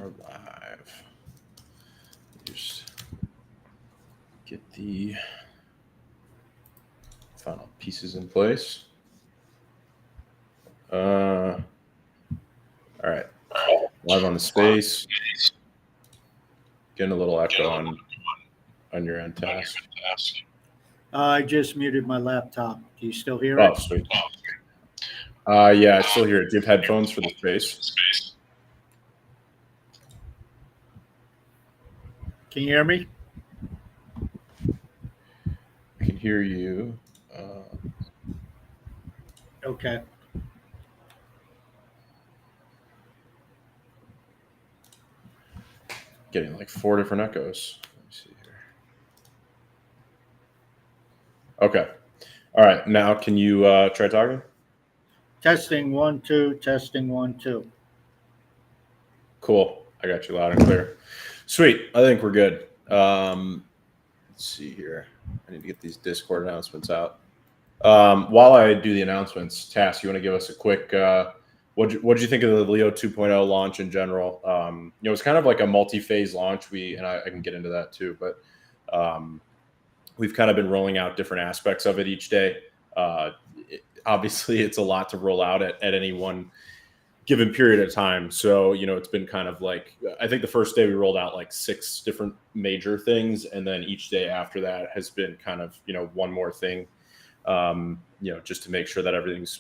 are live. Just get the final pieces in place. All right. Live on the space. Getting a little echo on your end, Task. I just muted my laptop. Do you still hear Oh, it? sweet. Yeah, I still hear it. Do you have headphones for the space? Can you hear me? I can hear you. Okay. Getting like 4 different echoes. Let me see here. Okay. All right. Now, can you try talking? Testing 1 2. Testing 1 2. Cool. I got you loud and clear. Sweet. I think we're good. Let's see here. I need to get these Discord announcements out. While I do the announcements, Tass, you want to give us a quick what'd you think of the Leo 2.0 launch in general? It's kind of like a multi-phase launch. I can get into that too, but we've kind of been rolling out different aspects of it each day. Obviously, it's a lot to roll out at any one given period of time. So, it's been kind of like, I think the first day we rolled out like 6 different major things. And then each day after that has been kind of, one more thing, just to make sure that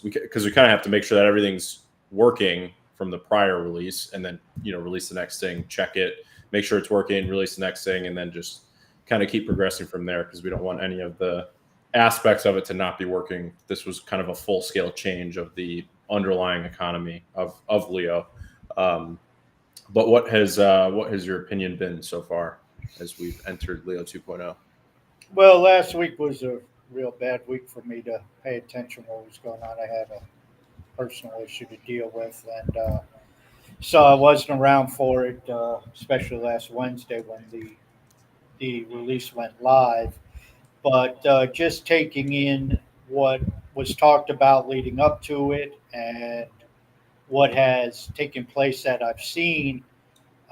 because we kind of have to make sure that everything's working from the prior release and then, release the next thing, check it, make sure it's working, release the next thing, and then just kind of keep progressing from there because we don't want any of the aspects of it to not be working. This was kind of a full scale change of the underlying economy of Leo. But what has your opinion been so far as we've entered Leo 2.0? Well, last week was a real bad week for me to pay attention to what was going on. I had a personal issue to deal with, and so I wasn't around for it, especially last Wednesday when the release went live. But just taking in what was talked about leading up to it and what has taken place that I've seen,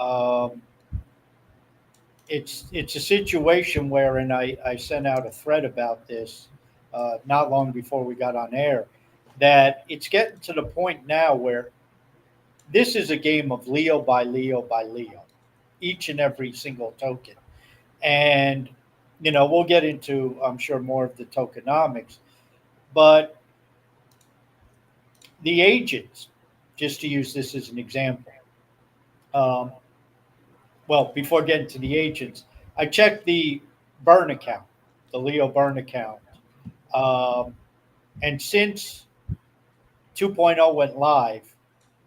um, it's a situation where, and I sent out a thread about this not long before we got on air, that it's getting to the point now where this is a game of Leo by Leo by Leo, each and every single token. And, we'll get into, I'm sure, more of the tokenomics, but the agents, just to use this as an example, um, well, before getting to the agents, I checked the burn account, the Leo burn account. Um, and since 2.0 went live,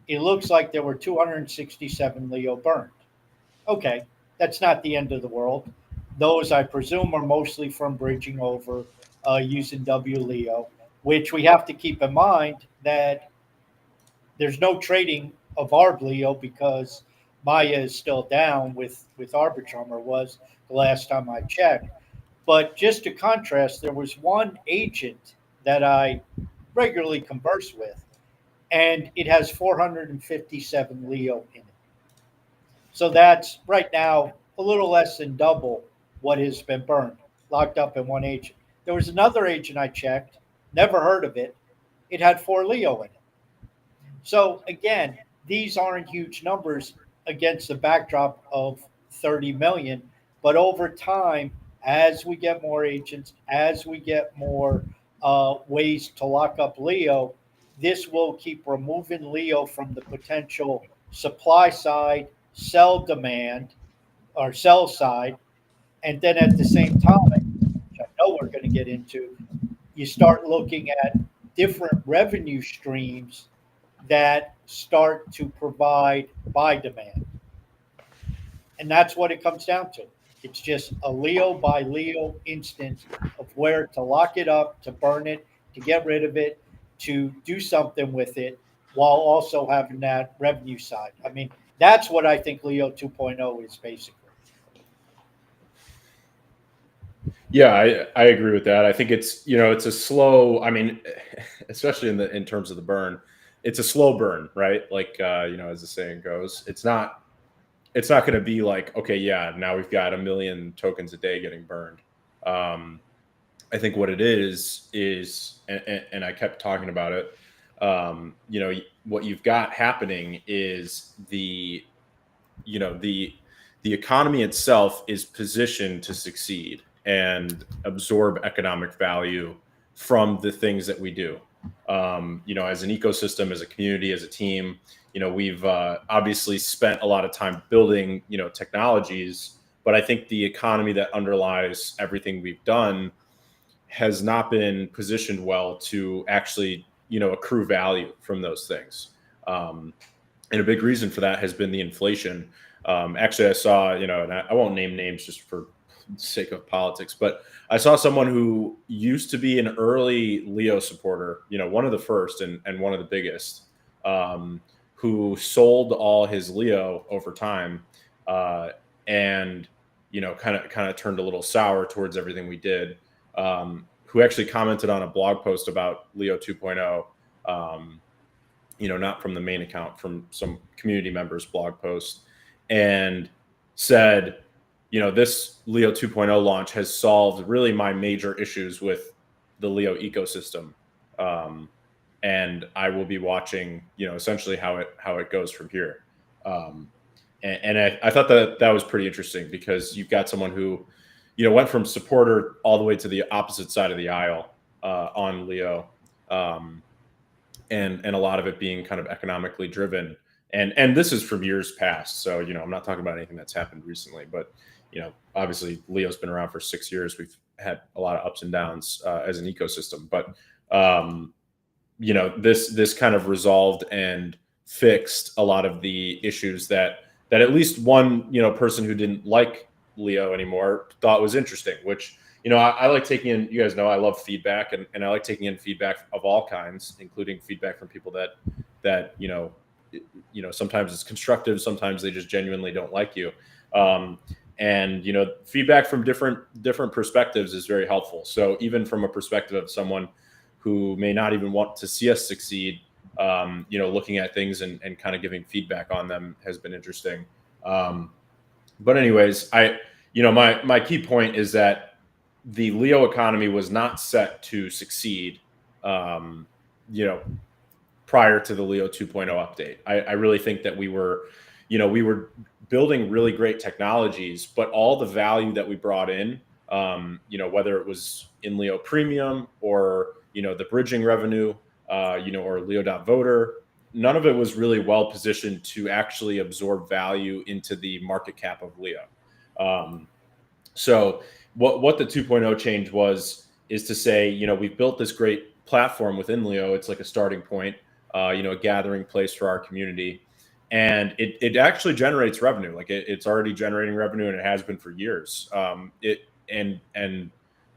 it looks like there were 267 Leo burned. Okay, that's not the end of the world. Those, I presume, are mostly from bridging over using W Leo, which we have to keep in mind that there's no trading of ARB Leo because Maya is still down with Arbitrum, or was the last time I checked. But just to contrast, there was one agent that I regularly converse with, and it has 457 Leo in it. So that's right now a little less than double what has been burned, locked up in one agent. There was another agent I checked, never heard of it. It had 4 Leo in it. So again, these aren't huge numbers against the backdrop of 30 million, but over time, as we get more agents, as we get more ways to lock up Leo, this will keep removing Leo from the potential supply side, sell demand, or sell side, and then at the same time, which I know we're going to get into, you start looking at different revenue streams that start to provide buy demand. And that's what it comes down to. It's just a Leo by Leo instance of where to lock it up, to burn it, to get rid of it, to do something with it, while also having that revenue side. I mean, that's what I think Leo 2.0 is basically. Yeah, I agree with that. I think it's a slow. I mean, especially in terms of the burn, it's a slow burn, right? Like as the saying goes, it's not it's not going to be like, okay, yeah, now we've got 1 million tokens a day getting burned. I think what it is, and I kept talking about it, what you've got happening is the economy itself is positioned to succeed and absorb economic value from the things that we do. As an ecosystem, as a community, as a team, we've obviously spent a lot of time building, technologies, but I think the economy that underlies everything we've done has not been positioned well to actually, accrue value from those things. And a big reason for that has been the inflation. Actually, I saw, and I won't name names just for sake of politics, but I saw someone who used to be an early Leo supporter, one of the first and one of the biggest, who sold all his Leo over time, and kind of turned a little sour towards everything we did. Who actually commented on a blog post about Leo 2.0. Not from the main account, from some community members' blog post, and said, this Leo 2.0 launch has solved really my major issues with the Leo ecosystem. And I will be watching, essentially how it goes from here. And I thought that was pretty interesting, because you've got someone who, went from supporter all the way to the opposite side of the aisle on Leo. And a lot of it being kind of economically driven. And this is from years past. So, I'm not talking about anything that's happened recently, but, obviously Leo's been around for 6 years. We've had a lot of ups and downs as an ecosystem, but, this kind of resolved and fixed a lot of the issues that at least one, person who didn't like Leo anymore thought was interesting, which, I like taking in, you guys know, I love feedback, and I like taking in feedback of all kinds, including feedback from people that sometimes it's constructive, sometimes they just genuinely don't like you. And feedback from different perspectives is very helpful. So even from a perspective of someone who may not even want to see us succeed, looking at things and kind of giving feedback on them has been interesting. But anyways, my key point is that the Leo economy was not set to succeed, prior to the Leo 2.0 update. I really think that we were building really great technologies, but all the value that we brought in, whether it was in Leo Premium or, the bridging revenue, or Leo.voter, none of it was really well positioned to actually absorb value into the market cap of Leo. So what the 2.0 change is to say, we've built this great platform within Leo. It's like a starting point, a gathering place for our community. And it actually generates revenue. Like it's already generating revenue, and it has been for years. And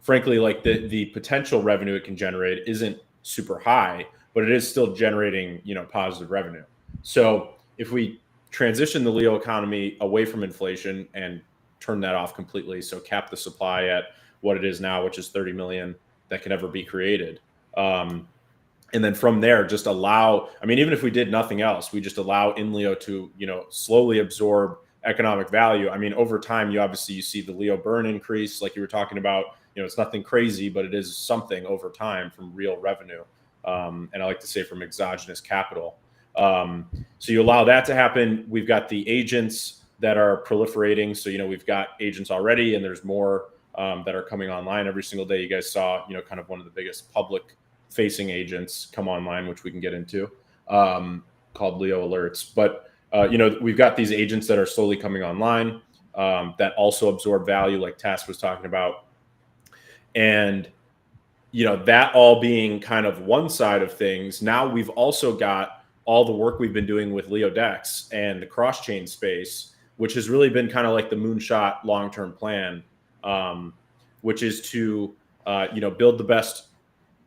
frankly, like the potential revenue it can generate isn't super high, but it is still generating, positive revenue. So if we transition the Leo economy away from inflation and turn that off completely, so cap the supply at what it is now, which is 30 million that can ever be created. And then from there, just allow, even if we did nothing else, we just allow in Leo to, slowly absorb economic value. Over time, you see the Leo burn increase, like you were talking about. It's nothing crazy, but it is something over time from real revenue. And I like to say from exogenous capital. So you allow that to happen. We've got the agents that are proliferating. So, we've got agents already, and there's more that are coming online every single day. You guys saw, kind of one of the biggest public facing agents come online, which we can get into, called Leo Alerts. But, we've got these agents that are slowly coming online that also absorb value, like Task was talking about. And, that all being kind of one side of things. Now we've also got all the work we've been doing with Leo Dex and the cross-chain space, which has really been kind of like the moonshot long-term plan, which is to, build the best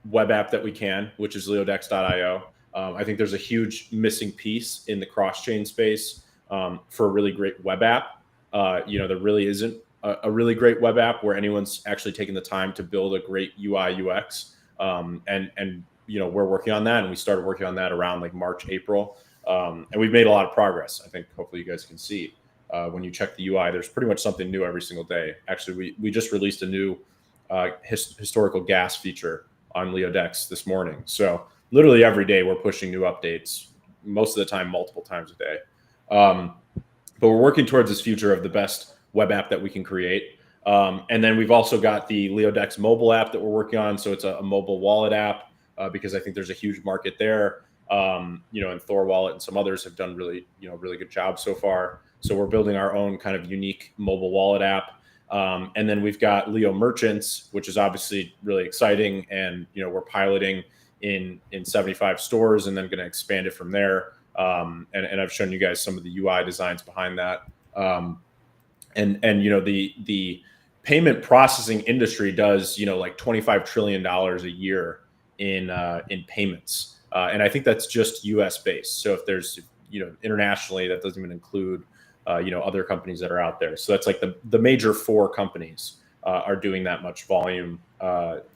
web app that we can, which is leodex.io. I think there's a huge missing piece in the cross-chain space for a really great web app. There really isn't a really great web app where anyone's actually taking the time to build a great UI UX. And we're working on that, and we started working on that around like March, April. And we've made a lot of progress. I think hopefully you guys can see. When you check the UI, there's pretty much something new every single day. Actually, we just released a new historical gas feature on LeoDex this morning. So literally every day we're pushing new updates, most of the time, multiple times a day. But we're working towards this future of the best web app that we can create. And then we've also got the LeoDex mobile app that we're working on. So it's a mobile wallet app because I think there's a huge market there. And Thor Wallet and some others have done really good jobs so far. So we're building our own kind of unique mobile wallet app. And then we've got Leo Merchants, which is obviously really exciting. And, we're piloting in 75 stores and then going to expand it from there. And I've shown you guys some of the UI designs behind that. The payment processing industry does, like $25 trillion a year in payments. And I think that's just US based. So if there's, internationally, that doesn't even include, other companies that are out there. So that's like the major 4 companies are doing that much volume,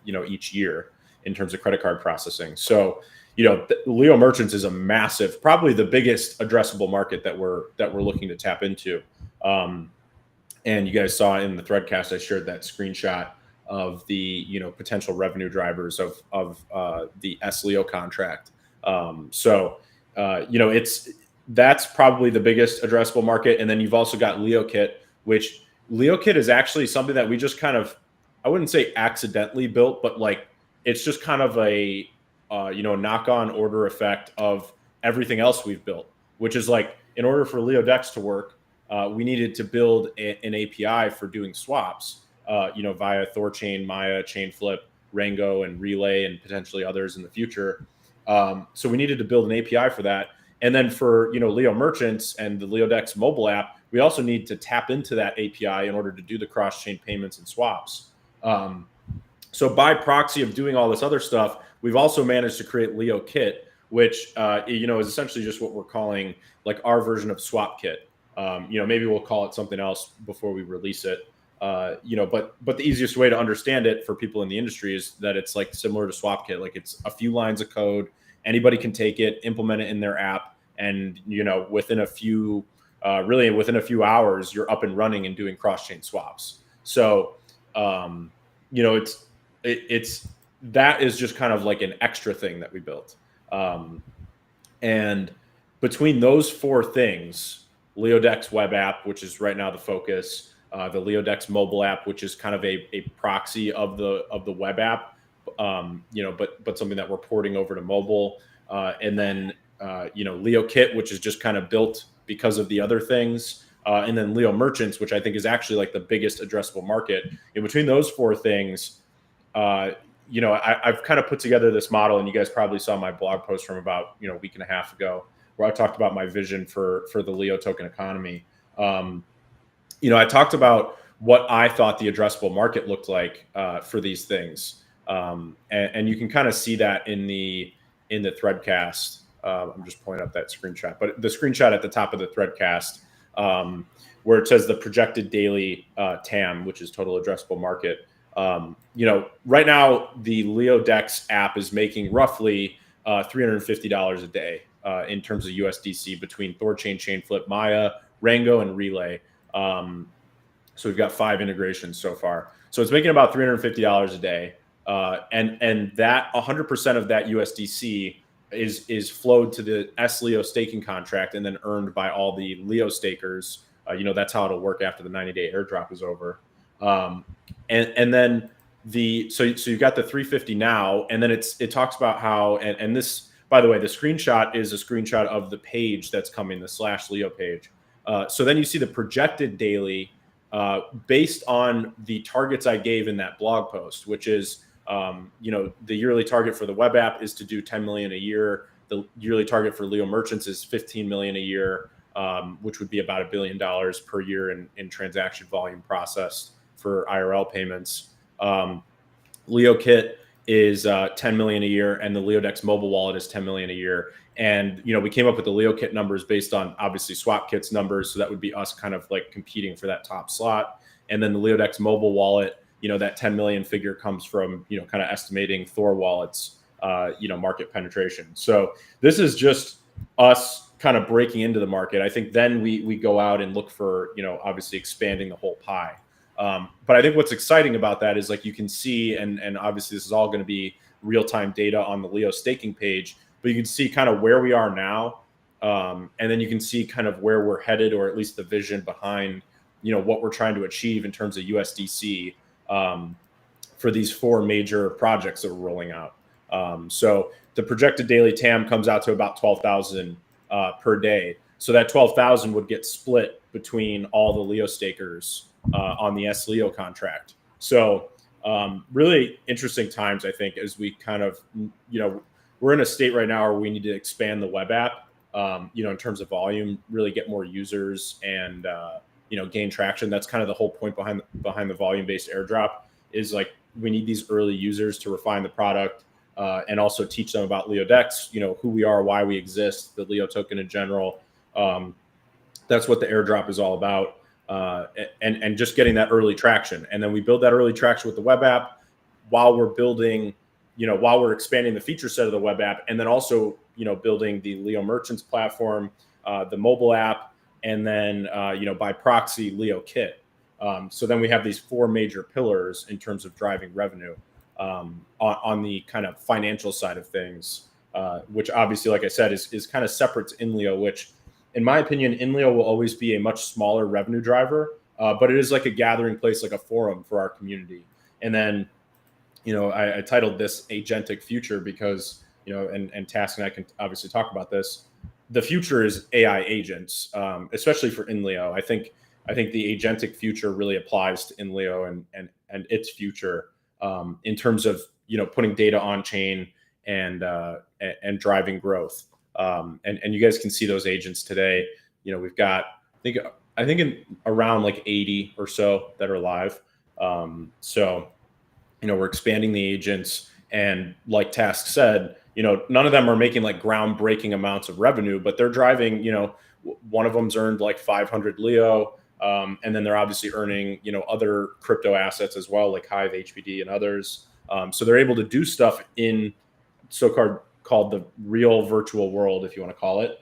each year in terms of credit card processing. So, Leo Merchants is a massive, probably the biggest addressable market that we're looking to tap into. And you guys saw in the Threadcast, I shared that screenshot of the potential revenue drivers of the S-Leo contract. That's probably the biggest addressable market. And then you've also got LeoKit, which LeoKit is actually something that we just kind of, I wouldn't say accidentally built, but like it's just kind of a knock-on order effect of everything else we've built, which is like in order for LeoDex to work, we needed to build an API for doing swaps, via Thorchain, Maya, Chainflip, Rango, and Relay, and potentially others in the future. So we needed to build an API for that. And then for Leo Merchants and the LeoDex mobile app, we also need to tap into that API in order to do the cross-chain payments and swaps. So by proxy of doing all this other stuff, we've also managed to create LeoKit, which is essentially just what we're calling like our version of SwapKit. Maybe we'll call it something else before we release it. But the easiest way to understand it for people in the industry is that it's like similar to SwapKit. Like it's a few lines of code. Anybody can take it, implement it in their app, and within a few hours, you're up and running and doing cross-chain swaps. So it's that is just kind of like an extra thing that we built. And between those 4 things, LeoDex web app, which is right now the focus, the LeoDex mobile app, which is kind of a proxy of the web app, but something that we're porting over to mobile, and then LeoKit, which is just kind of built because of the other things, and then Leo Merchants, which I think is actually like the biggest addressable market. In between those 4 things, I've kind of put together this model, and you guys probably saw my blog post from about a week and a half ago, where I talked about my vision for the Leo token economy. I talked about what I thought the addressable market looked like for these things, and you can kind of see that in the Threadcast. I'm just pulling up that screenshot, but the screenshot at the top of the Threadcast, where it says the projected daily TAM, which is total addressable market. Right now the LeoDex app is making roughly $350 a day in terms of USDC between Thorchain, Chainflip, Maya, Rango, and Relay. So we've got 5 integrations so far. So it's making about $350 a day. And that 100% of that USDC is flowed to the S-Leo staking contract and then earned by all the Leo stakers. That's how it'll work after the 90-day airdrop is over. And then so you've got the 350 now, and then it talks about how, and this, by the way, the screenshot is a screenshot of the page that's coming, the /Leo page. So then you see the projected daily based on the targets I gave in that blog post, which is, the yearly target for the web app is to do 10 million a year. The yearly target for Leo Merchants is 15 million a year, which would be about $1 billion per year in transaction volume processed for IRL payments. LeoKit is 10 million a year, and the LeoDex mobile wallet is 10 million a year. And we came up with the LeoKit numbers based on obviously SwapKit's numbers, so that would be us kind of like competing for that top slot. And then the LeoDex mobile wallet, that 10 million figure comes from kind of estimating Thor Wallet's market penetration. So this is just us kind of breaking into the market, I think then we go out and look for, obviously expanding the whole pie. But I think what's exciting about that is, like, you can see, and obviously this is all going to be real-time data on the Leo staking page, but you can see kind of where we are now. And then you can see kind of where we're headed, or at least the vision behind, what we're trying to achieve in terms of USDC for these 4 major projects that we're rolling out. So the projected daily TAM comes out to about 12,000 per day. So that 12,000 would get split between all the Leo stakers on the S Leo contract. So really interesting times, I think, as we kind of, we're in a state right now where we need to expand the web app, in terms of volume, really get more users and, gain traction. That's kind of the whole point behind the volume-based airdrop, is like, we need these early users to refine the product and also teach them about Leo Dex, who we are, why we exist, the Leo token in general. That's what the airdrop is all about. And just getting that early traction. And then we build that early traction with the web app while we're building, while we're expanding the feature set of the web app, and then also, building the Leo Merchants platform, the mobile app, and then, by proxy, Leo Kit. So then we have these 4 major pillars in terms of driving revenue on the kind of financial side of things, which obviously, like I said, is kind of separate to Inleo, which, in my opinion, Inleo will always be a much smaller revenue driver, but it is like a gathering place, like a forum for our community. And then, I titled this Agentic Future because, and Task and I can obviously talk about this. The future is AI agents, especially for Inleo. I think the agentic future really applies to Inleo and its future in terms of, putting data on chain and driving growth. And you guys can see those agents today. We've got, I think in around like 80 or so that are live. So, we're expanding the agents, and like Task said, none of them are making like groundbreaking amounts of revenue, but they're driving, one of them's earned like 500 Leo. And then they're obviously earning, other crypto assets as well, like Hive, HBD, and others. So they're able to do stuff in called the real virtual world, if you want to call it.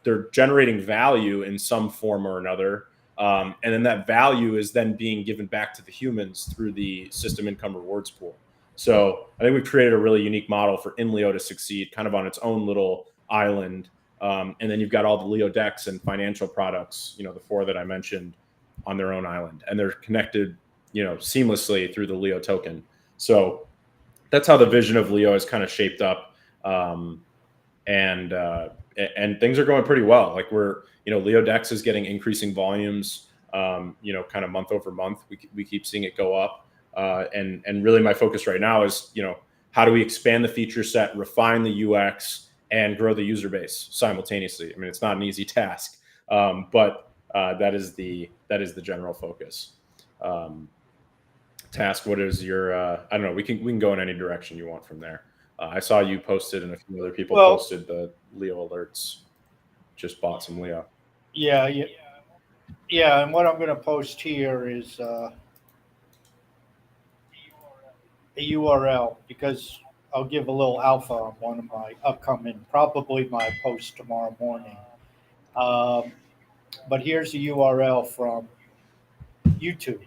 They're generating value in some form or another. And then that value is then being given back to the humans through the system income rewards pool. So I think we've created a really unique model for Inleo to succeed kind of on its own little island. And then you've got all the Leo Dex and financial products, the 4 that I mentioned, on their own island, and they're connected, seamlessly through the Leo token. So that's how the vision of Leo is kind of shaped up. And things are going pretty well. Like, we're, Leo Dex is getting increasing volumes, kind of month over month. We keep seeing it go up. And really my focus right now is, how do we expand the feature set, refine the UX, and grow the user base simultaneously? I mean, it's not an easy task, but that is the general focus. Task, what is your? I don't know. We can go in any direction you want from there. I saw you posted, and a few other people posted the Leo alerts. Just bought some Leo. Yeah. And what I'm going to post here is a URL, because I'll give a little alpha on one of my upcoming, probably my post tomorrow morning. But here's the URL from YouTube.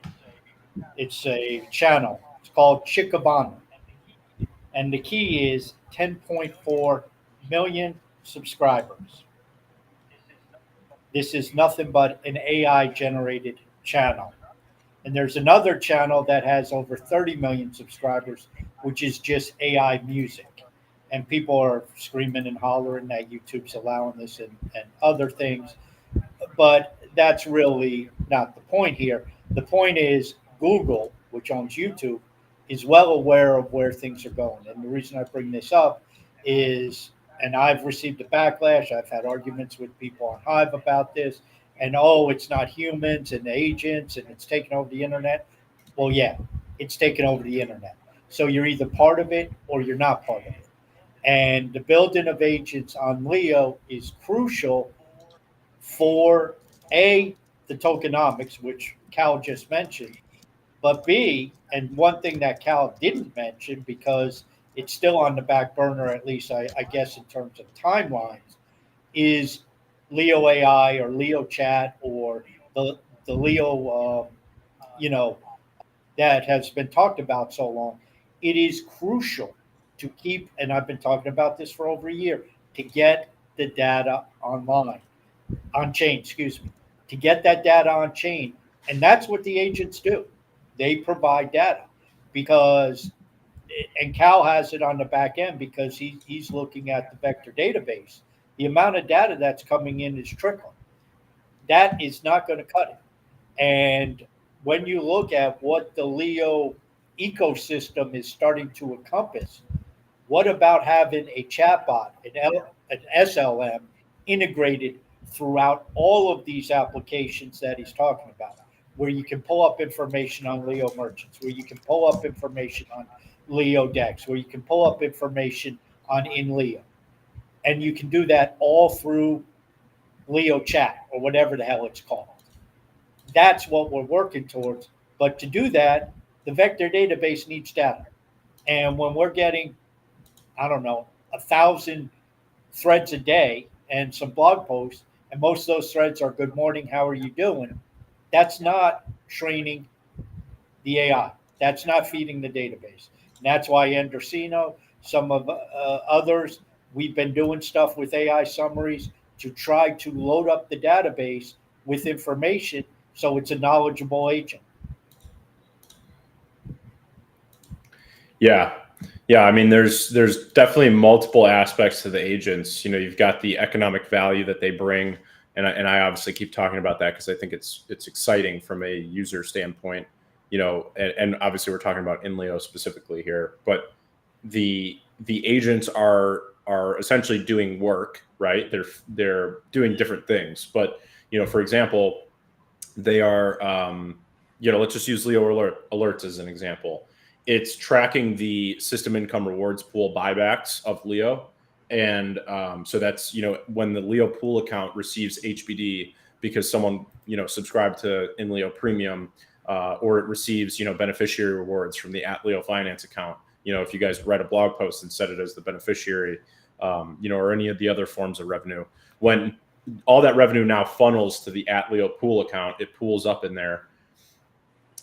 It's a channel. It's called Chicabana. And the key is 10.4 million subscribers. This is nothing but an AI generated channel. And there's another channel that has over 30 million subscribers, which is just AI music. And people are screaming and hollering that YouTube's allowing this and other things. But that's really not the point here. The point is Google, which owns YouTube, is well aware of where things are going. And the reason I bring this up is, and I've received a backlash, I've had arguments with people on Hive about this, and it's not humans and agents and it's taken over the internet. Well, yeah, it's taken over the internet. So you're either part of it or you're not part of it. And the building of agents on Leo is crucial for A, the tokenomics, which Cal just mentioned, but B, and one thing that Cal didn't mention, because it's still on the back burner, at least I guess in terms of timelines, is Leo AI or Leo Chat or the Leo, that has been talked about so long. It is crucial to keep, and I've been talking about this for over a year, to get the data online, on chain, excuse me, to get that data on chain. And that's what the agents do. They provide data because, and Cal has it on the back end because he's looking at the vector database. The amount of data that's coming in is trickling. That is not going to cut it. And when you look at what the Leo ecosystem is starting to encompass, what about having a chatbot, an SLM integrated throughout all of these applications that he's talking about, where you can pull up information on Leo merchants, where you can pull up information on Leo decks, where you can pull up information on in Leo. And you can do that all through Leo chat or whatever the hell it's called. That's what we're working towards. But to do that, the vector database needs data. And when we're getting, I don't know, 1,000 threads a day and some blog posts, and most of those threads are good morning, how are you doing? That's not training the AI. That's not feeding the database. And that's why Andresino, some of others, we've been doing stuff with AI summaries to try to load up the database with information so it's a knowledgeable agent. Yeah. Yeah. I mean, there's definitely multiple aspects to the agents. You've got the economic value that they bring. And I obviously keep talking about that because I think it's exciting from a user standpoint, and obviously we're talking about in Leo specifically here, but the agents are essentially doing work, right? They're doing different things, but, for example, they are, let's just use Leo alerts as an example. It's tracking the system income rewards pool buybacks of Leo. And so that's, when the Leo pool account receives HBD because someone, subscribed to in Leo premium, or it receives, beneficiary rewards from the @Leo finance account. If you guys read a blog post and set it as the beneficiary, or any of the other forms of revenue, when all that revenue now funnels to the @Leo pool account, it pools up in there.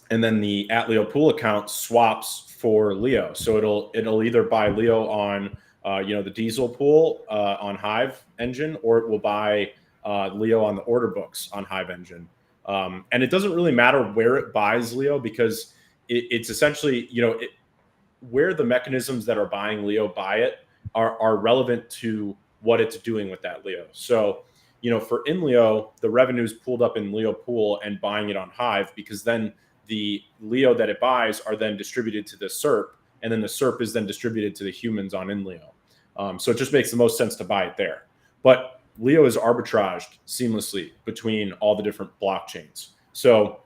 And then the @Leo pool account swaps for Leo. So it'll either buy Leo on, the diesel pool on Hive engine, or it will buy Leo on the order books on Hive engine. And it doesn't really matter where it buys Leo because it's essentially, where the mechanisms that are buying Leo buy it are relevant to what it's doing with that Leo. So, for in Leo, the revenue is pooled up in Leo pool and buying it on Hive because then the Leo that it buys are then distributed to the SERP, and then the SERP is then distributed to the humans on in Leo. So it just makes the most sense to buy it there. But Leo is arbitraged seamlessly between all the different blockchains. So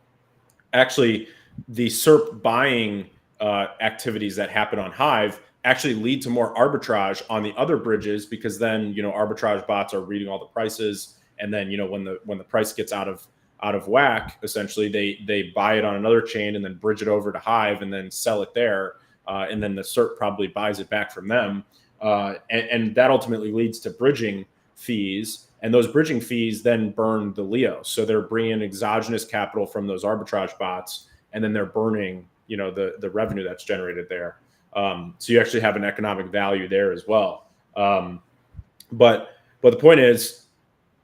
actually, the SERP buying activities that happen on Hive actually lead to more arbitrage on the other bridges because then, arbitrage bots are reading all the prices. And then, when the price gets out of whack, essentially they buy it on another chain and then bridge it over to Hive and then sell it there. And then the SERP probably buys it back from them. And that ultimately leads to bridging fees. And those bridging fees then burn the Leo. So they're bringing exogenous capital from those arbitrage bots, and then they're burning, the revenue that's generated there. So you actually have an economic value there as well. But the point is,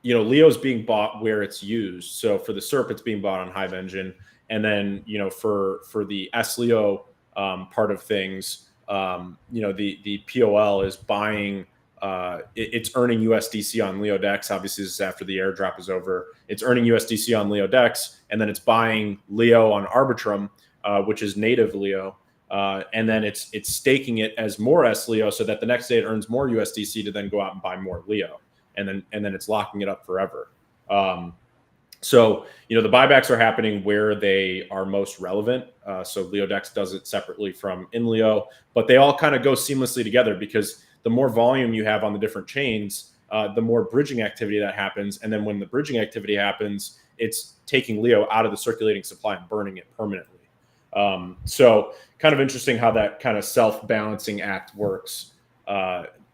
Leo's being bought where it's used. So for the SERP, it's being bought on Hive engine. And then, for the S-Leo part of things, the POL is buying, it's earning USDC on Leo Dex. Obviously, this is after the airdrop is over. It's earning USDC on Leo Dex, and then it's buying Leo on Arbitrum, which is native Leo. And then it's staking it as more S-Leo so that the next day it earns more USDC to then go out and buy more Leo. And then it's locking it up forever. So, the buybacks are happening where they are most relevant. So LeoDex does it separately from in Leo, but they all kind of go seamlessly together because the more volume you have on the different chains, the more bridging activity that happens. And then when the bridging activity happens, it's taking Leo out of the circulating supply and burning it permanently. So kind of interesting how that kind of self-balancing act works.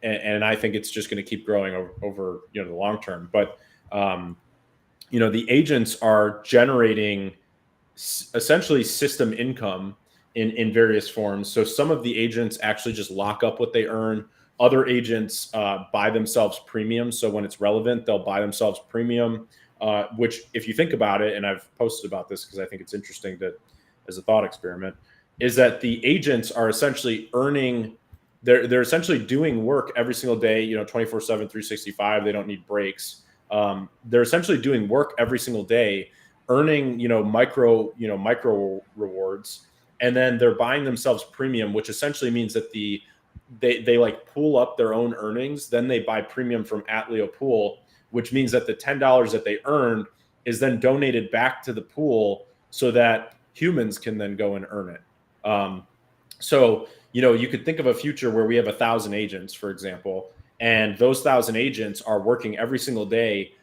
and I think it's just going to keep growing over the long term. But the agents are generating essentially system income in various forms. So some of the agents actually just lock up what they earn. Other agents buy themselves premium. So when it's relevant, they'll buy themselves premium, which if you think about it, and I've posted about this because I think it's interesting as a thought experiment, is that the agents are essentially earning, they're essentially doing work every single day, 24/7, 365. They don't need breaks. They're essentially doing work every single day, earning micro rewards, and then they're buying themselves premium, which essentially means that they like pool up their own earnings, then they buy premium from Atleo Pool, which means that the $10 that they earned is then donated back to the pool so that humans can then go and earn it. So you could think of a future where we have 1,000 agents, for example, and those 1,000 agents are working every single day,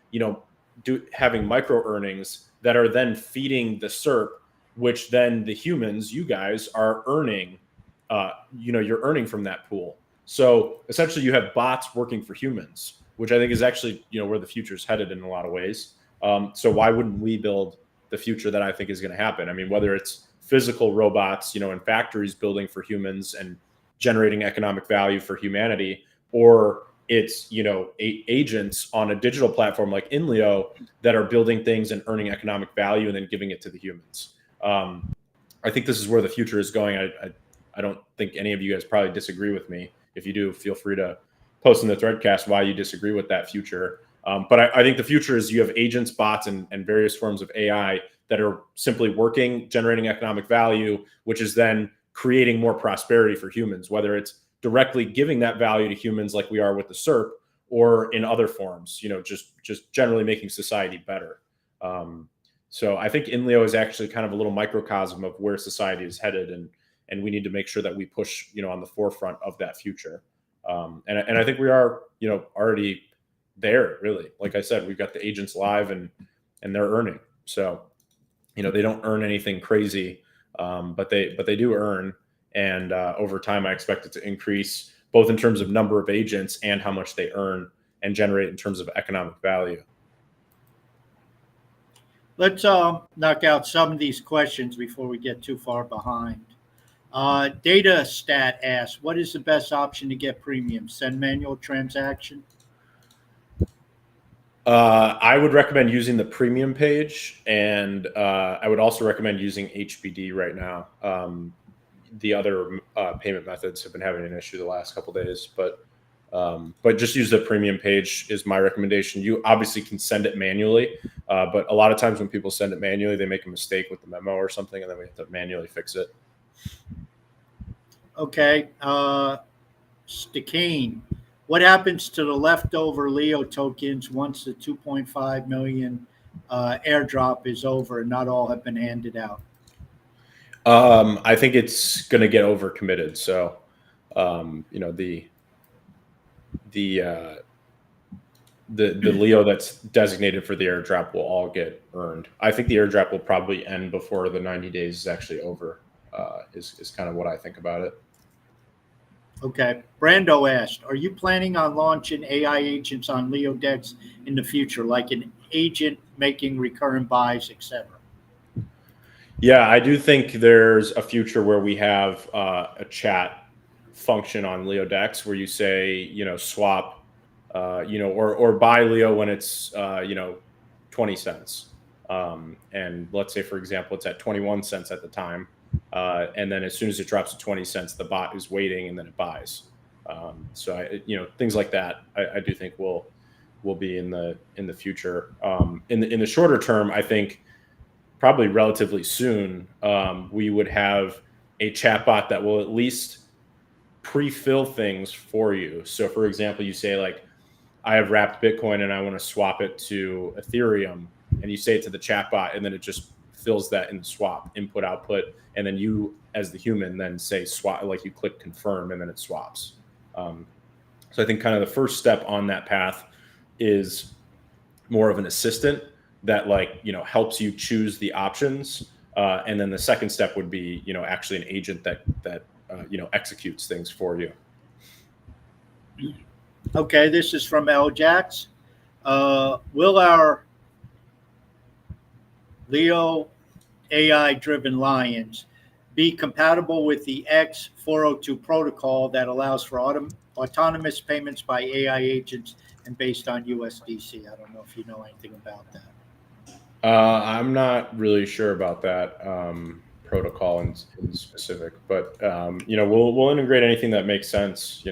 having micro earnings that are then feeding the SERP, which then the humans, you guys, are earning. You're earning from that pool. So essentially, you have bots working for humans, which I think is actually where the future is headed in a lot of ways. So why wouldn't we build the future that I think is going to happen? I mean, whether it's physical robots, in factories building for humans and generating economic value for humanity, or it's agents on a digital platform like Inleo that are building things and earning economic value and then giving it to the humans. I think this is where the future is going. I don't think any of you guys probably disagree with me. If you do, feel free to post in the Threadcast why you disagree with that future. But I think the future is you have agents, bots, and various forms of AI that are simply working, generating economic value, which is then creating more prosperity for humans, whether it's directly giving that value to humans like we are with the SERP, or in other forms, just generally making society better. So I think Inleo is actually kind of a little microcosm of where society is headed, and we need to make sure that we push, on the forefront of that future. And I think we are, already there, really. Like I said, we've got the agents live and they're earning. So, they don't earn anything crazy, but they do earn. And over time, I expect it to increase both in terms of number of agents and how much they earn and generate in terms of economic value. Let's knock out some of these questions before we get too far behind. Data Stat asks, what is the best option to get premium? Send manual transaction? I would recommend using the premium page, and I would also recommend using HBD right now. The other payment methods have been having an issue the last couple of days, but just use the premium page is my recommendation. You obviously can send it manually, but a lot of times when people send it manually, they make a mistake with the memo or something, and then we have to manually fix it. Okay. Stikane, what happens to the leftover Leo tokens once the 2.5 million airdrop is over and not all have been handed out? I think it's going to get overcommitted. So, the Leo that's designated for the airdrop will all get earned. I think the airdrop will probably end before the 90 days is actually over, is kind of what I think about it. Okay. Brando asked, are you planning on launching AI agents on Leo decks in the future, like an agent making recurrent buys, etc.? Yeah, I do think there's a future where we have a chat function on Leo decks where you say, swap, or buy Leo when it's, 20 cents. And let's say, for example, it's at 21 cents at the time. And then as soon as it drops to 20 cents, the bot is waiting and then it buys. So things like that, I do think will be in the future. In the shorter term, I think probably relatively soon, we would have a chatbot that will at least pre-fill things for you. So for example, you say like, I have wrapped Bitcoin and I want to swap it to Ethereum, and you say it to the chatbot, and then it just fills that in the swap, input, output. And then you, as the human, then say swap, like you click confirm, and then it swaps. So I think kind of the first step on that path is more of an assistant that helps you choose the options. And then the second step would be, actually an agent that executes things for you. Okay, this is from L. Jax. Will our Leo AI driven Lions be compatible with the X402 protocol that allows for autonomous payments by AI agents and based on USDC? I don't know if you know anything about that. I'm not really sure about that protocol in specific, but we'll integrate anything that makes sense.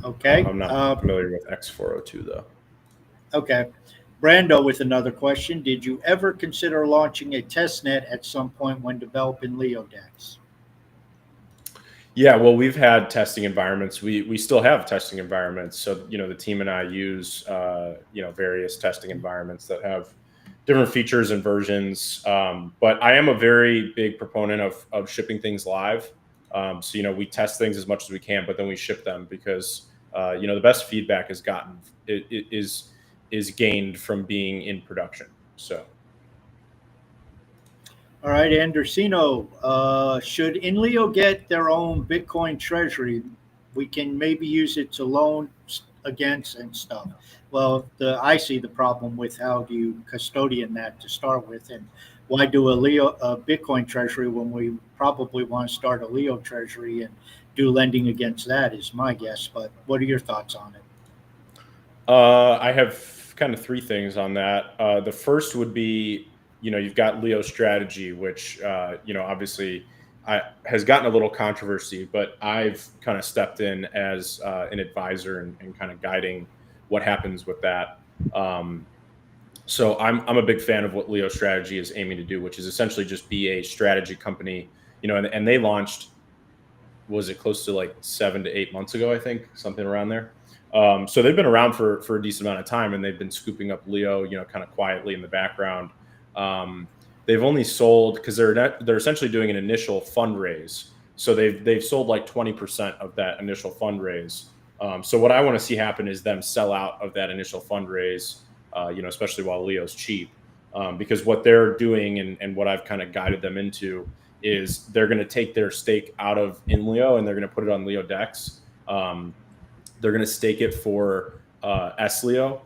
Okay. I'm not familiar with X402 though. Okay. Brando with another question. Did you ever consider launching a test net at some point when developing Leodex? Yeah, well, we've had testing environments. We still have testing environments. So the team and I use various testing environments that have different features and versions. But I am a very big proponent of shipping things live. So we test things as much as we can, but then we ship them because the best feedback is gained from being in production. So. All right, Andersino, should Inleo get their own Bitcoin treasury? We can maybe use it to loan against and stuff. Well, I see the problem with how do you custodian that to start with, and why do a Bitcoin treasury when we probably want to start a Leo treasury and do lending against that is my guess. But what are your thoughts on it? I have kind of three things on that. The first would be, you've got Leo strategy, which, obviously has gotten a little controversy, but I've kind of stepped in as an advisor and kind of guiding what happens with that. So I'm a big fan of what Leo strategy is aiming to do, which is essentially just be a strategy company, and they launched, was it close to like 7 to 8 months ago, I think, something around there. So they've been around for a decent amount of time, and they've been scooping up Leo, kind of quietly in the background. They've only sold, because they're essentially doing an initial fundraise. So they've sold like 20% of that initial fundraise. So what I want to see happen is them sell out of that initial fundraise, especially while Leo's cheap, because what they're doing and what I've kind of guided them into is they're going to take their stake out of Inleo and they're going to put it on Leo Dex. They're going to stake it for SLEO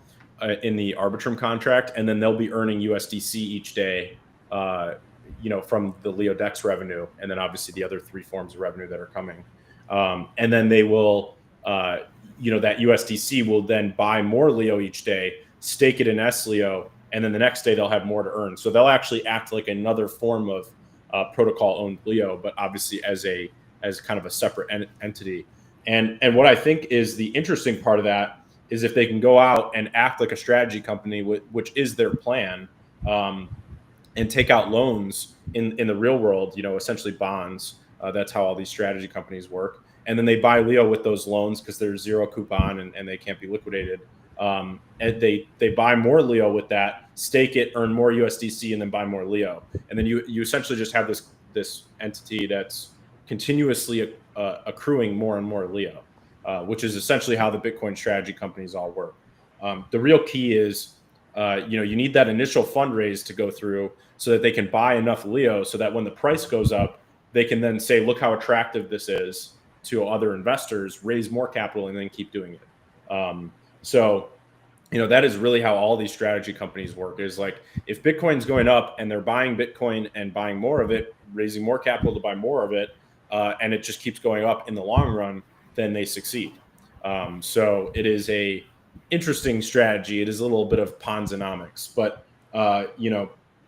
in the Arbitrum contract, and then they'll be earning USDC each day, from the Leo Dex revenue, and then obviously the other three forms of revenue that are coming. And then they will, that USDC will then buy more Leo each day, stake it in SLEO, and then the next day they'll have more to earn. So they'll actually act like another form of protocol-owned Leo, but obviously as kind of a separate entity. And what I think is the interesting part of that is if they can go out and act like a strategy company, which is their plan, and take out loans in the real world, essentially bonds. That's how all these strategy companies work. And then they buy Leo with those loans because they're zero coupon and they can't be liquidated. And they buy more Leo with that, stake it, earn more USDC, and then buy more Leo. And then you essentially just have this entity that's continuously accruing more and more Leo, which is essentially how the Bitcoin strategy companies all work. The real key is, you need that initial fundraise to go through so that they can buy enough Leo so that when the price goes up, they can then say, look how attractive this is to other investors, raise more capital, and then keep doing it. So that is really how all these strategy companies work, is like, if Bitcoin's going up and they're buying Bitcoin and buying more of it, raising more capital to buy more of it, and it just keeps going up in the long run, then they succeed. So it is a interesting strategy. It is a little bit of Ponzi-nomics, but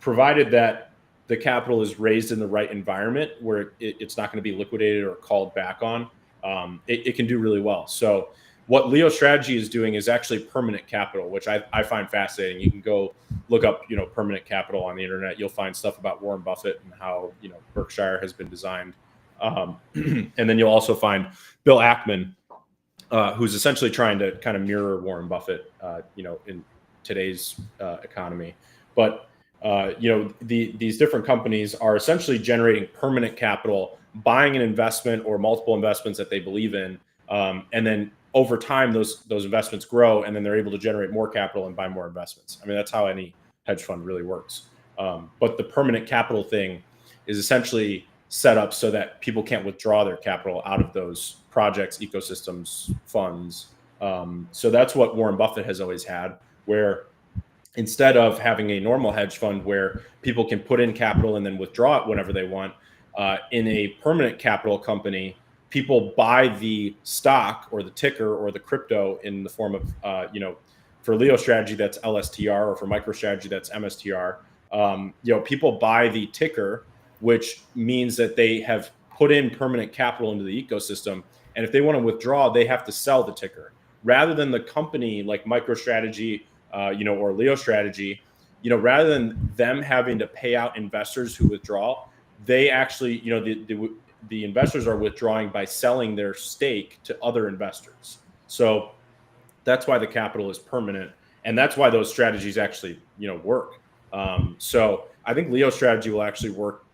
provided that the capital is raised in the right environment where it's not going to be liquidated or called back on, it can do really well. So what Leo strategy is doing is actually permanent capital, which I find fascinating. You can go look up, permanent capital on the internet. You'll find stuff about Warren Buffett and how, Berkshire has been designed. And then you'll also find Bill Ackman, who's essentially trying to kind of mirror Warren Buffett, in today's economy. But, these different companies are essentially generating permanent capital, buying an investment or multiple investments that they believe in. And then over time, those investments grow, and then they're able to generate more capital and buy more investments. I mean, that's how any hedge fund really works. But the permanent capital thing is essentially set up so that people can't withdraw their capital out of those projects, ecosystems, funds. So that's what Warren Buffett has always had, where instead of having a normal hedge fund where people can put in capital and then withdraw it whenever they want, in a permanent capital company, people buy the stock or the ticker or the crypto in the form of, for Leo strategy, that's LSTR, or for MicroStrategy, that's MSTR. People buy the ticker, which means that they have put in permanent capital into the ecosystem. And if they want to withdraw, they have to sell the ticker rather than the company like MicroStrategy, or Leo strategy, rather than them having to pay out investors who withdraw, they actually, the investors are withdrawing by selling their stake to other investors. So that's why the capital is permanent, and that's why those strategies actually, work. So I think Leo strategy will actually work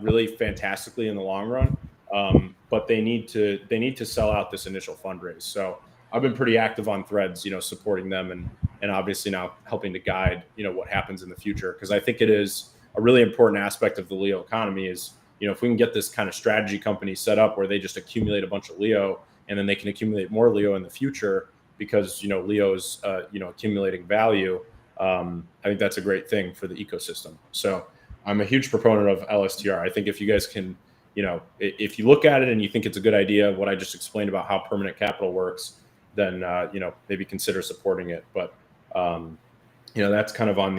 really fantastically in the long run, but they need to sell out this initial fundraise. So I've been pretty active on Threads, supporting them and obviously now helping to guide, what happens in the future, because I think it is a really important aspect of the Leo economy is, if we can get this kind of strategy company set up where they just accumulate a bunch of Leo and then they can accumulate more Leo in the future because, Leo's, accumulating value. I think that's a great thing for the ecosystem. So I'm a huge proponent of LSTR. I think if you guys can, if you look at it and you think it's a good idea, what I just explained about how permanent capital works, then, maybe consider supporting it. But, that's kind of on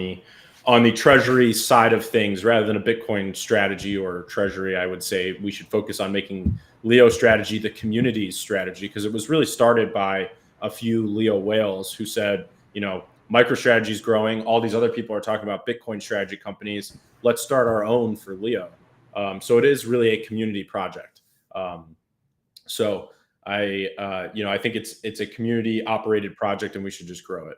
the treasury side of things rather than a Bitcoin strategy or treasury. I would say we should focus on making Leo strategy the community's strategy, because it was really started by a few Leo whales who said, MicroStrategy is growing. All these other people are talking about Bitcoin strategy companies. Let's start our own for Leo. So it is really a community project. So I think it's a community operated project and we should just grow it.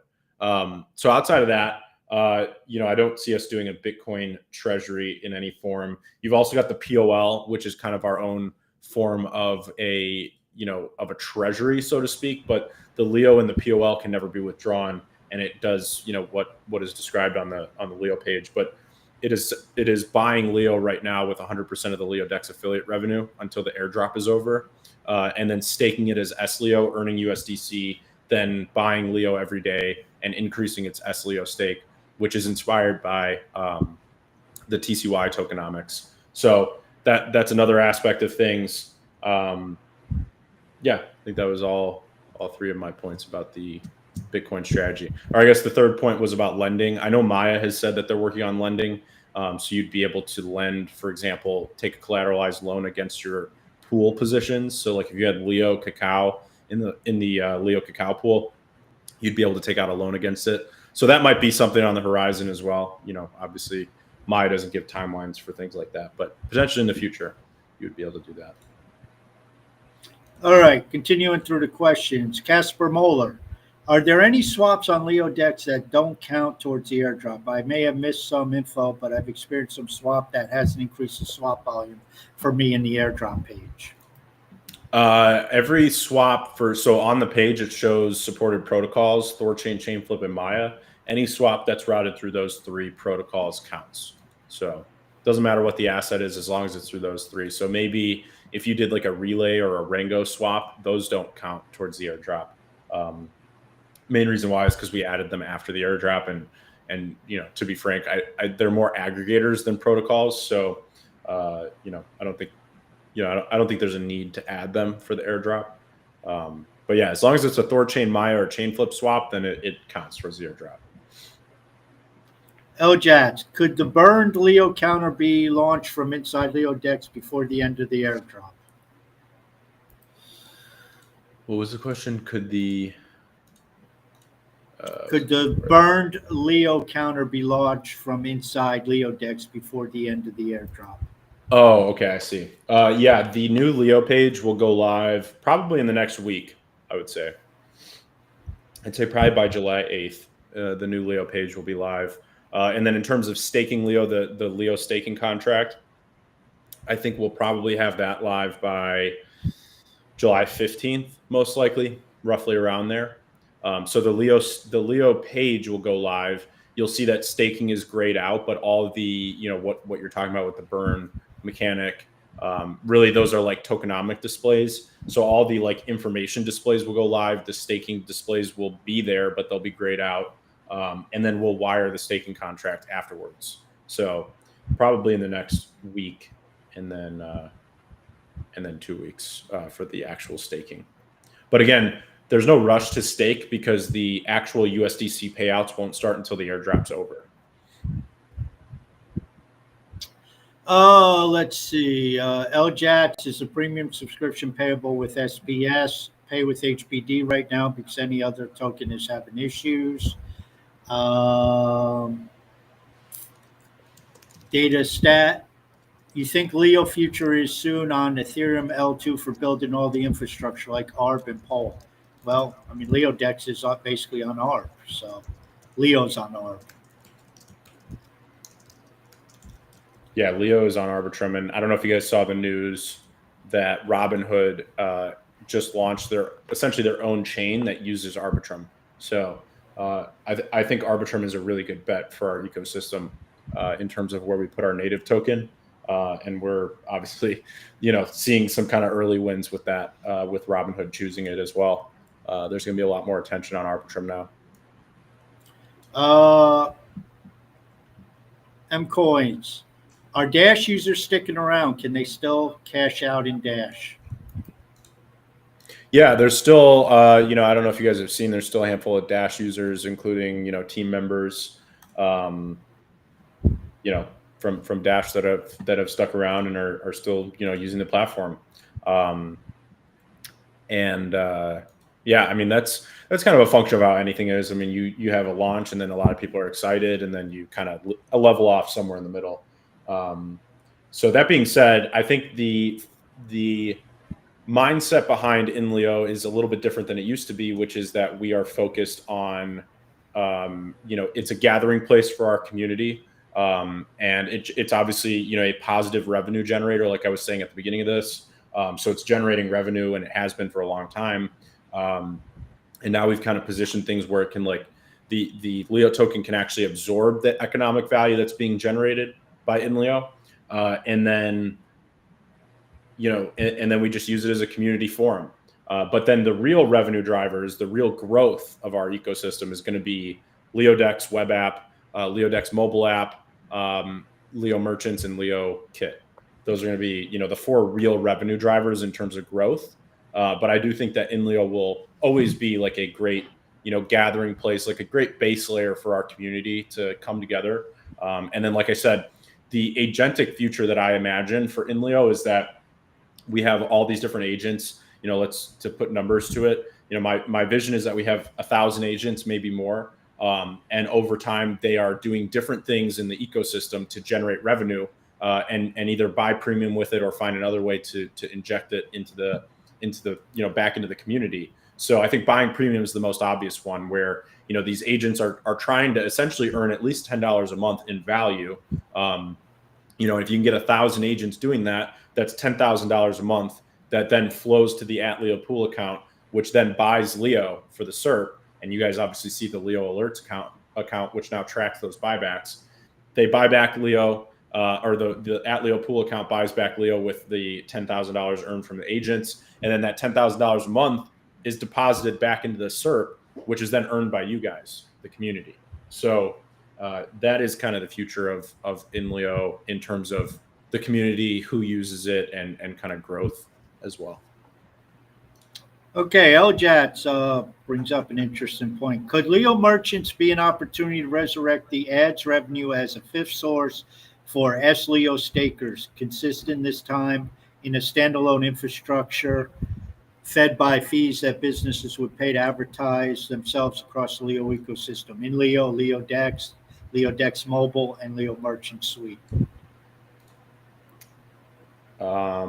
So outside of that, I don't see us doing a Bitcoin treasury in any form. You've also got the POL, which is kind of our own form of a treasury, so to speak, but the Leo and the POL can never be withdrawn. And it does, what is described on the Leo page, but it is buying Leo right now with 100% of the Leo Dex affiliate revenue until the airdrop is over, and then staking it as SLEO, earning USDC, then buying Leo every day and increasing its SLEO stake, which is inspired by the TCY tokenomics. So that's another aspect of things. I think that was all three of my points about the Bitcoin strategy. Or I guess the third point was about lending. I know Maya has said that they're working on lending. So you'd be able to lend, for example, take a collateralized loan against your pool positions. So like if you had Leo Cacao in the Leo Cacao pool, you'd be able to take out a loan against it. So that might be something on the horizon as well. Obviously Maya doesn't give timelines for things like that, but potentially in the future, you would be able to do that. All right, continuing through the questions. Casper Moeller, are there any swaps on Leo Dex that don't count towards the airdrop? I may have missed some info, but I've experienced some swap that hasn't increased the swap volume for me in the airdrop page. Every swap so on the page, it shows supported protocols, Thorchain, Chainflip, and Maya. Any swap that's routed through those three protocols counts. So it doesn't matter what the asset is as long as it's through those three. So maybe if you did like a Relay or a Rango swap, those don't count towards the airdrop. Main reason why is because we added them after the airdrop, and to be frank, they're more aggregators than protocols. So I don't think there's a need to add them for the airdrop. But yeah, as long as it's a Thorchain, Maya, or Chainflip swap, then it counts towards the airdrop. LJAX, could the burned Leo counter be launched from inside Leo Dex before the end of the airdrop? What was the question? Could the burned Leo counter be launched from inside Leo Dex before the end of the airdrop? Oh, okay, I see. Yeah, the new Leo page will go live probably in the next week, I would say. I'd say probably by July 8th, the new Leo page will be live. And then in terms of staking Leo, the Leo staking contract, I think we'll probably have that live by July 15th, most likely, roughly around there. So the Leo page will go live. You'll see that staking is grayed out, but all of the, what you're talking about with the burn mechanic, Really, those are like tokenomic displays. So all the like information displays will go live. The staking displays will be there, but they'll be grayed out. And then we'll wire the staking contract afterwards. So probably in the next week, and then 2 weeks for the actual staking. But again, there's no rush to stake because the actual USDC payouts won't start until the airdrop's over. Let's see. LJAX is a premium subscription payable with SPS. Pay with HBD right now because any other token is having issues. Data stat. You think Leo future is soon on Ethereum L2 for building all the infrastructure like ARB and Pole? Well, I mean, Leo Dex is basically on ARB, so Leo's on ARB. Yeah, Leo is on Arbitrum, and I don't know if you guys saw the news that Robinhood just launched essentially their own chain that uses Arbitrum. So I think Arbitrum is a really good bet for our ecosystem in terms of where we put our native token, and we're obviously seeing some kind of early wins with that with Robinhood choosing it as well. There's going to be a lot more attention on Arbitrum now. M coins. Are Dash users sticking around? Can they still cash out in Dash? Yeah, there's still, I don't know if you guys have seen, there's still a handful of Dash users, including, team members, from Dash that have stuck around and are still, using the platform. Yeah, I mean, that's kind of a function of how anything is. I mean, you have a launch and then a lot of people are excited and then you kind of level off somewhere in the middle. So that being said, I think the mindset behind InLeo is a little bit different than it used to be, which is that we are focused on, it's a gathering place for our community. And it's obviously, a positive revenue generator, like I was saying at the beginning of this. So it's generating revenue and it has been for a long time. And now we've kind of positioned things where it can the Leo token can actually absorb the economic value that's being generated by InLeo. And then we just use it as a community forum. But then the real revenue drivers, the real growth of our ecosystem is going to be LeoDex web app, LeoDex mobile app, Leo merchants, and Leo Kit. Those are going to be, the 4 real revenue drivers in terms of growth. But I do think that InLeo will always be like a great, gathering place, like a great base layer for our community to come together. And then, like I said, the agentic future that I imagine for InLeo is that we have all these different agents, to put numbers to it. My vision is that we have 1,000 agents, maybe more. And over time, they are doing different things in the ecosystem to generate revenue and either buy premium with it or find another way to inject it into the back into the community. So I think buying premium is the most obvious one where, these agents are trying to essentially earn at least $10 a month in value. If you can get 1,000 agents doing that, that's $10,000 a month that then flows to the @Leo pool account, which then buys Leo for the SERP. And you guys obviously see the Leo alerts account, which now tracks those buybacks. They buy back Leo, or the @Leo pool account buys back Leo with the $10,000 earned from the agents. And then that $10,000 a month is deposited back into the SERP, which is then earned by you guys, the community. So that is kind of the future of InLeo in terms of the community, who uses it, and kind of growth as well. Okay, LJATS brings up an interesting point. Could Leo merchants be an opportunity to resurrect the ads revenue as a 5th source for Leo stakers, consistent this time in a standalone infrastructure fed by fees that businesses would pay to advertise themselves across the Leo ecosystem? InLeo, LeoDex, LeoDex Mobile, and Leo Merchant Suite. I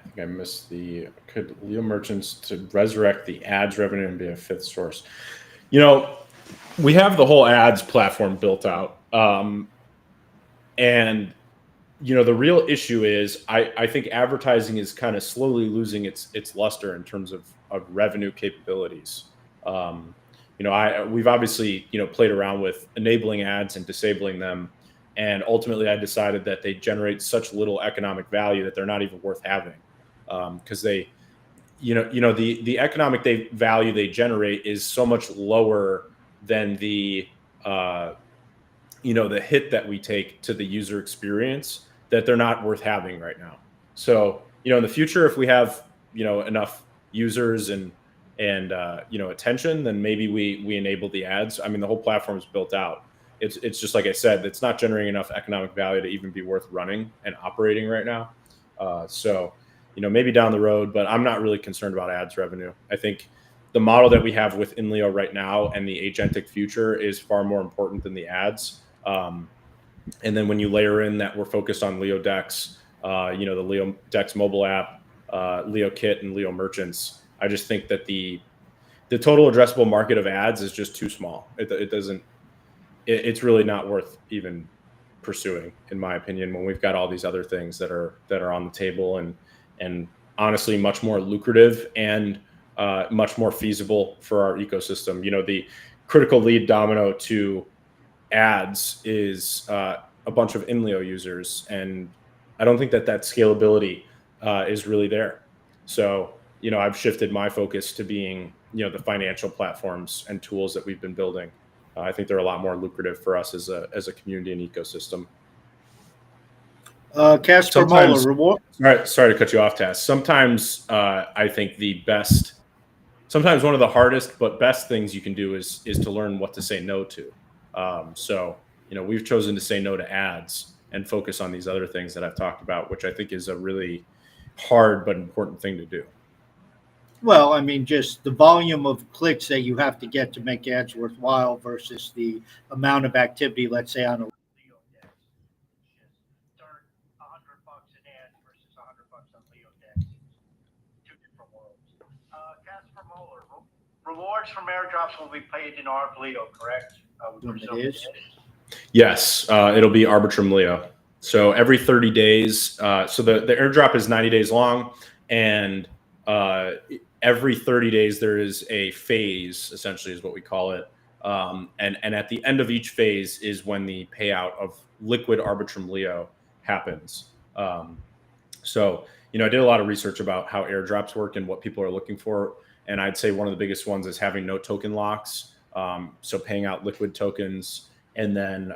think I missed could Leo merchants to resurrect the ads revenue and be a 5th source? We have the whole ads platform built out. And the real issue is I think advertising is kind of slowly losing its luster in terms of revenue capabilities. We've obviously, played around with enabling ads and disabling them. And ultimately, I decided that they generate such little economic value that they're not even worth having, because they, the economic value they generate is so much lower than the the hit that we take to the user experience, that they're not worth having right now. So, in the future, if we have, enough users and attention, then maybe we enable the ads. I mean, the whole platform is built out. It's just like I said, it's not generating enough economic value to even be worth running and operating right now. So, maybe down the road, but I'm not really concerned about ads revenue. I think the model that we have within Leo right now and the agentic future is far more important than the ads. And then when you layer in that we're focused on Leo Dex, the Leo Dex mobile app, Leo Kit, and Leo Merchants, I just think that the total addressable market of ads is just too small. It's really not worth even pursuing, in my opinion, when we've got all these other things that are on the table and honestly much more lucrative and much more feasible for our ecosystem. The critical lead domino to ads is a bunch of InLeo users, and I don't think that scalability is really there. So I've shifted my focus to being the financial platforms and tools that we've been building. I think they're a lot more lucrative for us as a community and ecosystem. Casper Moeller, reward. Sorry to cut you off, Taz. Sometimes I think sometimes one of the hardest but best things you can do is to learn what to say no to. So we've chosen to say no to ads and focus on these other things that I've talked about, which I think is a really hard but important thing to do. Well, I mean, just the volume of clicks that you have to get to make ads worthwhile versus the amount of activity, let's say on a Leo Dex. Just start $100 an ad versus $100 on Leo Dex. Two different worlds. Casper Moeller, rewards from airdrops will be paid in ARB Leo, correct? It is. Yes, it'll be Arbitrum Leo. So every 30 days, so the airdrop is 90 days long, and every 30 days there is a phase, essentially is what we call it. And at the end of each phase is when the payout of liquid Arbitrum Leo happens. So, I did a lot of research about how airdrops work and what people are looking for. And I'd say one of the biggest ones is having no token locks. So paying out liquid tokens, and then,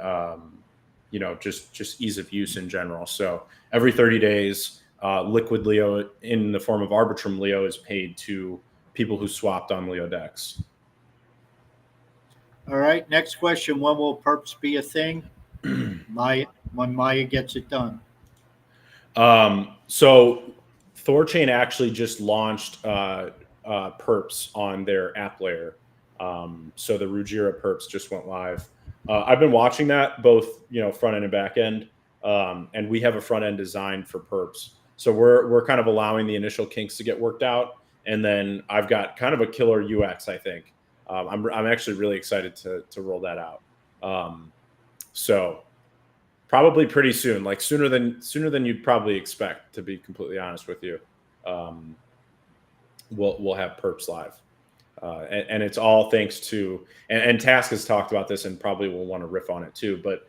just ease of use in general. So every 30 days, liquid Leo in the form of Arbitrum Leo is paid to people who swapped on Leo Dex. All right. Next question. When will perps be a thing? When Maya gets it done. So Thorchain actually just launched perps on their app layer. So the Ruggira perps just went live. I've been watching that both, front end and back end. And we have a front end designed for perps. So we're kind of allowing the initial kinks to get worked out. And then I've got kind of a killer UX, I think. I'm actually really excited to roll that out. So probably pretty soon, like sooner than you'd probably expect, to be completely honest with you. We'll have perps live. And it's all thanks to, and Task has talked about this and probably will want to riff on it too. But,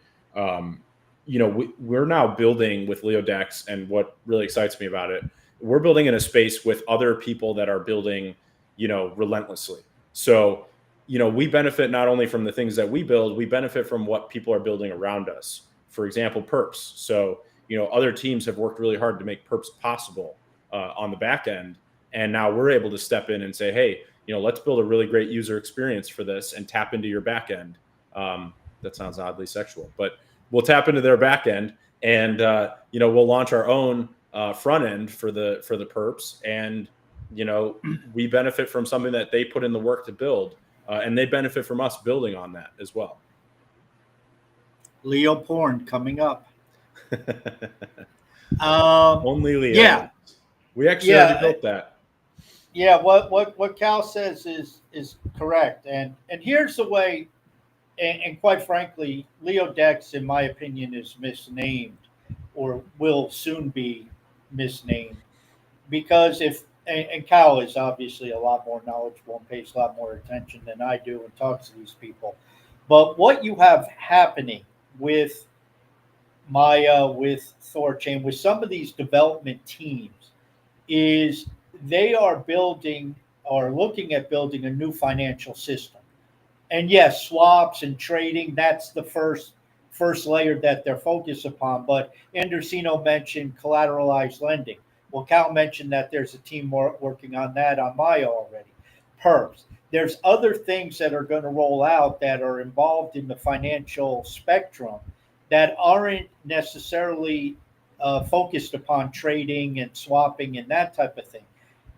we're now building with Leo Dex, and what really excites me about it, we're building in a space with other people that are building, relentlessly. So, we benefit not only from the things that we build, we benefit from what people are building around us. For example, perps. So, other teams have worked really hard to make perps possible on the back end. And now we're able to step in and say, hey, let's build a really great user experience for this and tap into your back end. That sounds oddly sexual, but we'll tap into their back end, and we'll launch our own front end for the perps. And we benefit from something that they put in the work to build, and they benefit from us building on that as well. Leo porn coming up. Only Leo. Yeah, we actually already built that. Yeah, what Cal says is correct, and here's the way, and quite frankly, Leo Dex, in my opinion, is misnamed, or will soon be misnamed, because and Cal is obviously a lot more knowledgeable and pays a lot more attention than I do and talks to these people, but what you have happening with Maya, with Thorchain, with some of these development teams, is they are building or looking at building a new financial system. And yes, swaps and trading, that's the first layer that they're focused upon. But Andersino mentioned collateralized lending. Well, Cal mentioned that there's a team working on that on Maya already. Perps. There's other things that are going to roll out that are involved in the financial spectrum that aren't necessarily focused upon trading and swapping and that type of thing.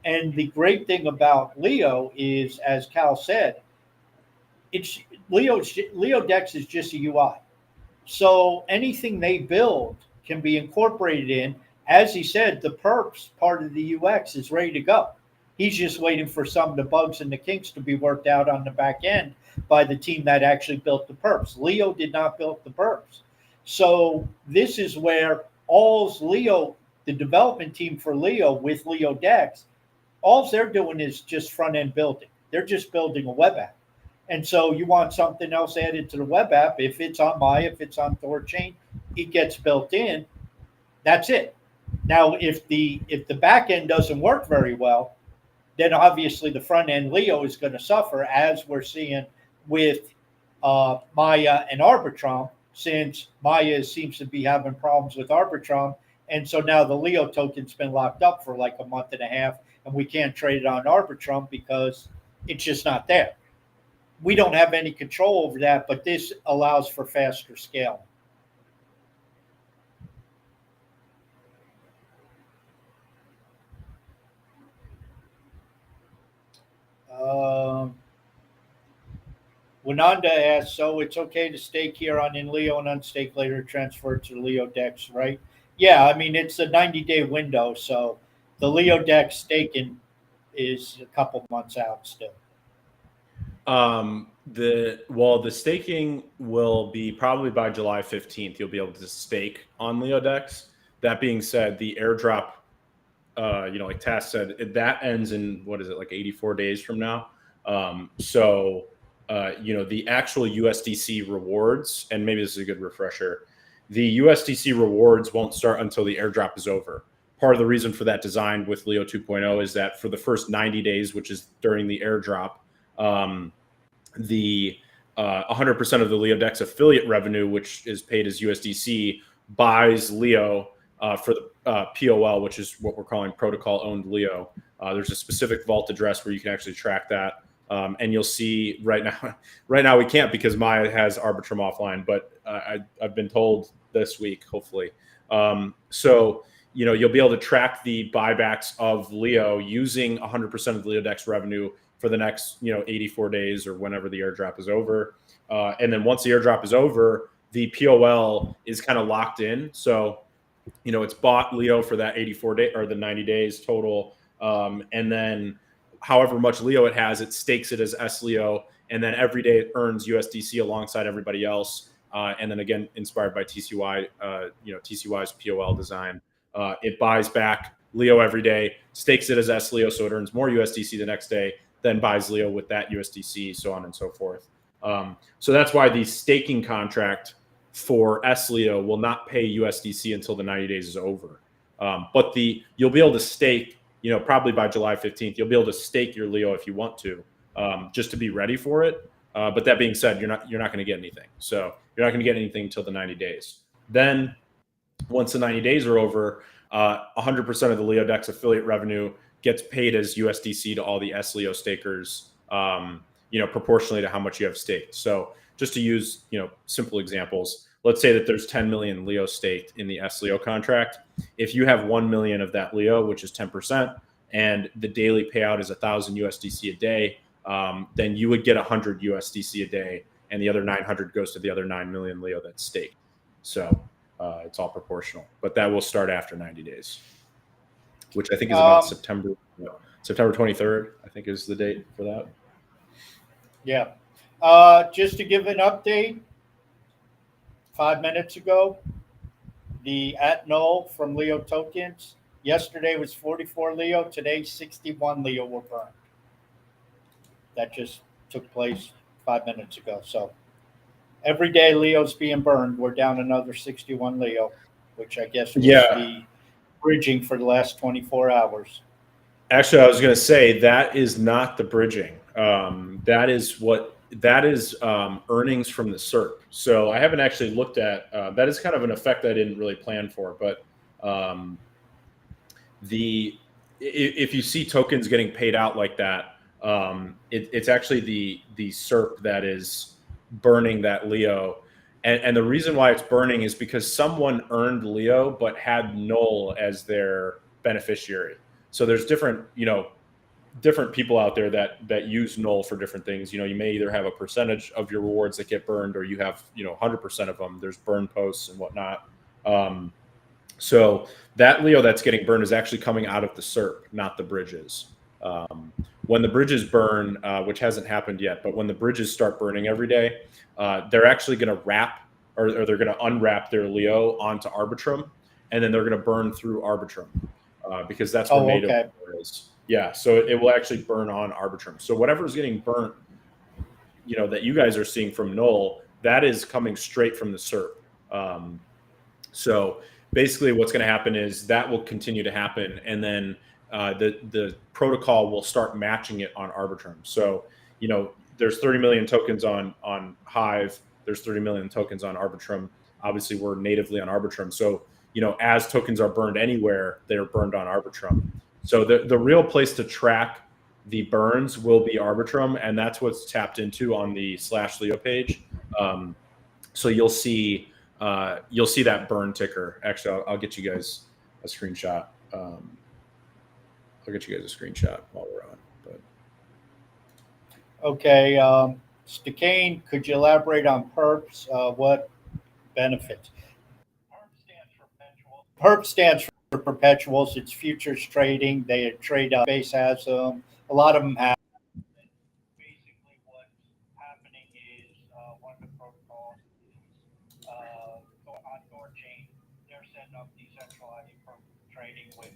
And the great thing about Leo is, as Cal said, it's Leo Dex is just a UI. So anything they build can be incorporated in. As he said, the perps part of the UX is ready to go. He's just waiting for some of the bugs and the kinks to be worked out on the back end by the team that actually built the perps. Leo did not build the perps. So this is where all's Leo, the development team for Leo with Leo Dex, all they're doing is just front end building. They're just building a web app. And so you want something else added to the web app. If it's on Maya, if it's on Thorchain, it gets built in. That's it. Now, if the back end doesn't work very well, then obviously the front end Leo is going to suffer, as we're seeing with Maya and Arbitrum, since Maya seems to be having problems with Arbitrum. And so now the Leo token's been locked up for like a month and a half, and we can't trade it on Arbitrum because it's just not there. We don't have any control over that, but this allows for faster scaling. Winanda asks, so it's okay to stake here on in Leo and unstake later, transfer to Leo Dex, right? Yeah, I mean, it's a 90-day window, so the Leo Dex staking is a couple months out still. The staking will be probably by July 15th. You'll be able to stake on Leo Dex. That being said, the airdrop, like Tass said, that ends in like 84 days from now. The actual USDC rewards, and maybe this is a good refresher, the USDC rewards won't start until the airdrop is over. Part of the reason for that design with Leo 2.0 is that for the first 90 days, which is during the airdrop, the 100% of the Leo Dex affiliate revenue, which is paid as USDC, buys Leo for the POL, which is what we're calling protocol-owned Leo. There's a specific vault address where you can actually track that. And you'll see right now we can't because Maya has Arbitrum offline, but I've been told this week, hopefully. You'll be able to track the buybacks of Leo using 100% of the Leo Dex revenue for the next 84 days or whenever the airdrop is over. And then once the airdrop is over, the POL is kind of locked in. So it's bought Leo for that 84 day or the 90 days total. And then however much Leo it has, it stakes it as S Leo, and then every day it earns USDC alongside everybody else. And then again, inspired by TCY, TCY's POL design, it buys back Leo every day, stakes it as S Leo, so it earns more USDC the next day, then buys Leo with that USDC, so on and so forth. So that's why the staking contract for S Leo will not pay USDC until the 90 days is over. But you'll be able to stake. Probably by July 15th, you'll be able to stake your Leo if you want to, just to be ready for it. But that being said, you're not going to get anything. So you're not going to get anything until the 90 days. Then once the 90 days are over, 100% of the Leo Dex affiliate revenue gets paid as USDC to all the S Leo stakers, proportionally to how much you have staked. So just to use, simple examples, let's say that there's 10 million Leo staked in the S Leo contract. If you have 1 million of that Leo, which is 10%, and the daily payout is 1,000 USDC a day, then you would get 100 USDC a day, and the other 900 goes to the other 9 million Leo that's staked. So it's all proportional, but that will start after 90 days, which I think is about September 23rd, I think is the date for that. Yeah. Just to give an update, 5 minutes ago, the at null from Leo tokens, yesterday was 44 Leo, today 61 Leo were burned. That just took place 5 minutes ago. So every day Leo's being burned. We're down another 61 Leo, which I guess was Yeah. the bridging for the last 24 hours. Actually, I was going to say that is not the bridging. That is earnings from the SERP. So I haven't actually looked at that. Is kind of an effect I didn't really plan for, but if you see tokens getting paid out like that, it's actually the SERP that is burning that Leo. And the reason why it's burning is because someone earned Leo but had null as their beneficiary. So there's different people out there that use null for different things. You may either have a percentage of your rewards that get burned, or you have 100% of them. There's burn posts and whatnot. So that Leo that's getting burned is actually coming out of the SERP, not the bridges. When the bridges burn, which hasn't happened yet, but when the bridges start burning every day, they're actually going to wrap or they're going to unwrap their Leo onto Arbitrum, and then they're going to burn through Arbitrum because that's where native is. Yeah, so it will actually burn on Arbitrum. So whatever is getting burnt, that you guys are seeing from null, that is coming straight from the SERP. So basically what's going to happen is that will continue to happen, and then the protocol will start matching it on Arbitrum. So there's 30 million tokens on Hive, there's 30 million tokens on Arbitrum. Obviously we're natively on Arbitrum, so as tokens are burned anywhere, they're burned on Arbitrum. So the real place to track the burns will be Arbitrum, and that's what's tapped into on the /Leo page. So you'll see that burn ticker. Actually, I'll get you guys a screenshot. I'll get you guys a screenshot while we're on. But okay, Stikane, could you elaborate on perps? What benefits? Perp stands for perpetuals. It's futures trading. They trade. Base has them. A lot of them have. Basically, what's happening is one of the protocols is on your chain. They're setting up decentralized trading, which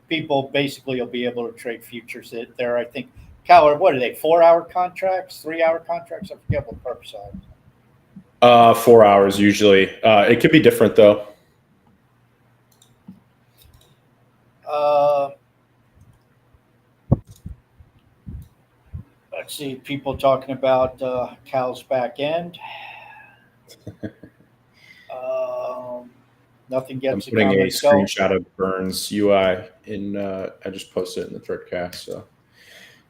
people basically will be able to trade futures. There, I think, Cal, what are they? 4-hour contracts, 3-hour contracts? I forget what perps are. 4 hours usually. It could be different though. Let's see, people talking about Cal's back end. Nothing gets. I'm putting a screenshot of Burns UI in. I just posted it in the threadcast, so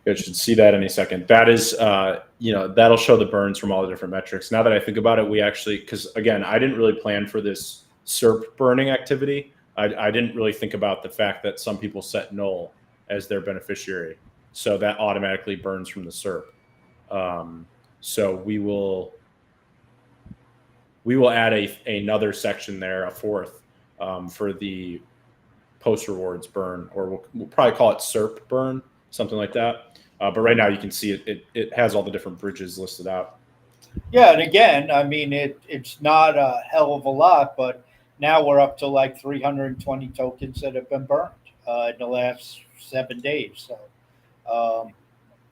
you should see that any second. That is, that'll show the burns from all the different metrics. Now that I think about it, we actually, because again, I didn't really plan for this SERP burning activity. I didn't really think about the fact that some people set null as their beneficiary, so that automatically burns from the SERP. So we will add another section there, a fourth, for the post rewards burn, or we'll probably call it SERP burn, something like that. But right now you can see it has all the different bridges listed out. Yeah, and again, I mean, it's not a hell of a lot, but now we're up to like 320 tokens that have been burned in the last 7 days. So,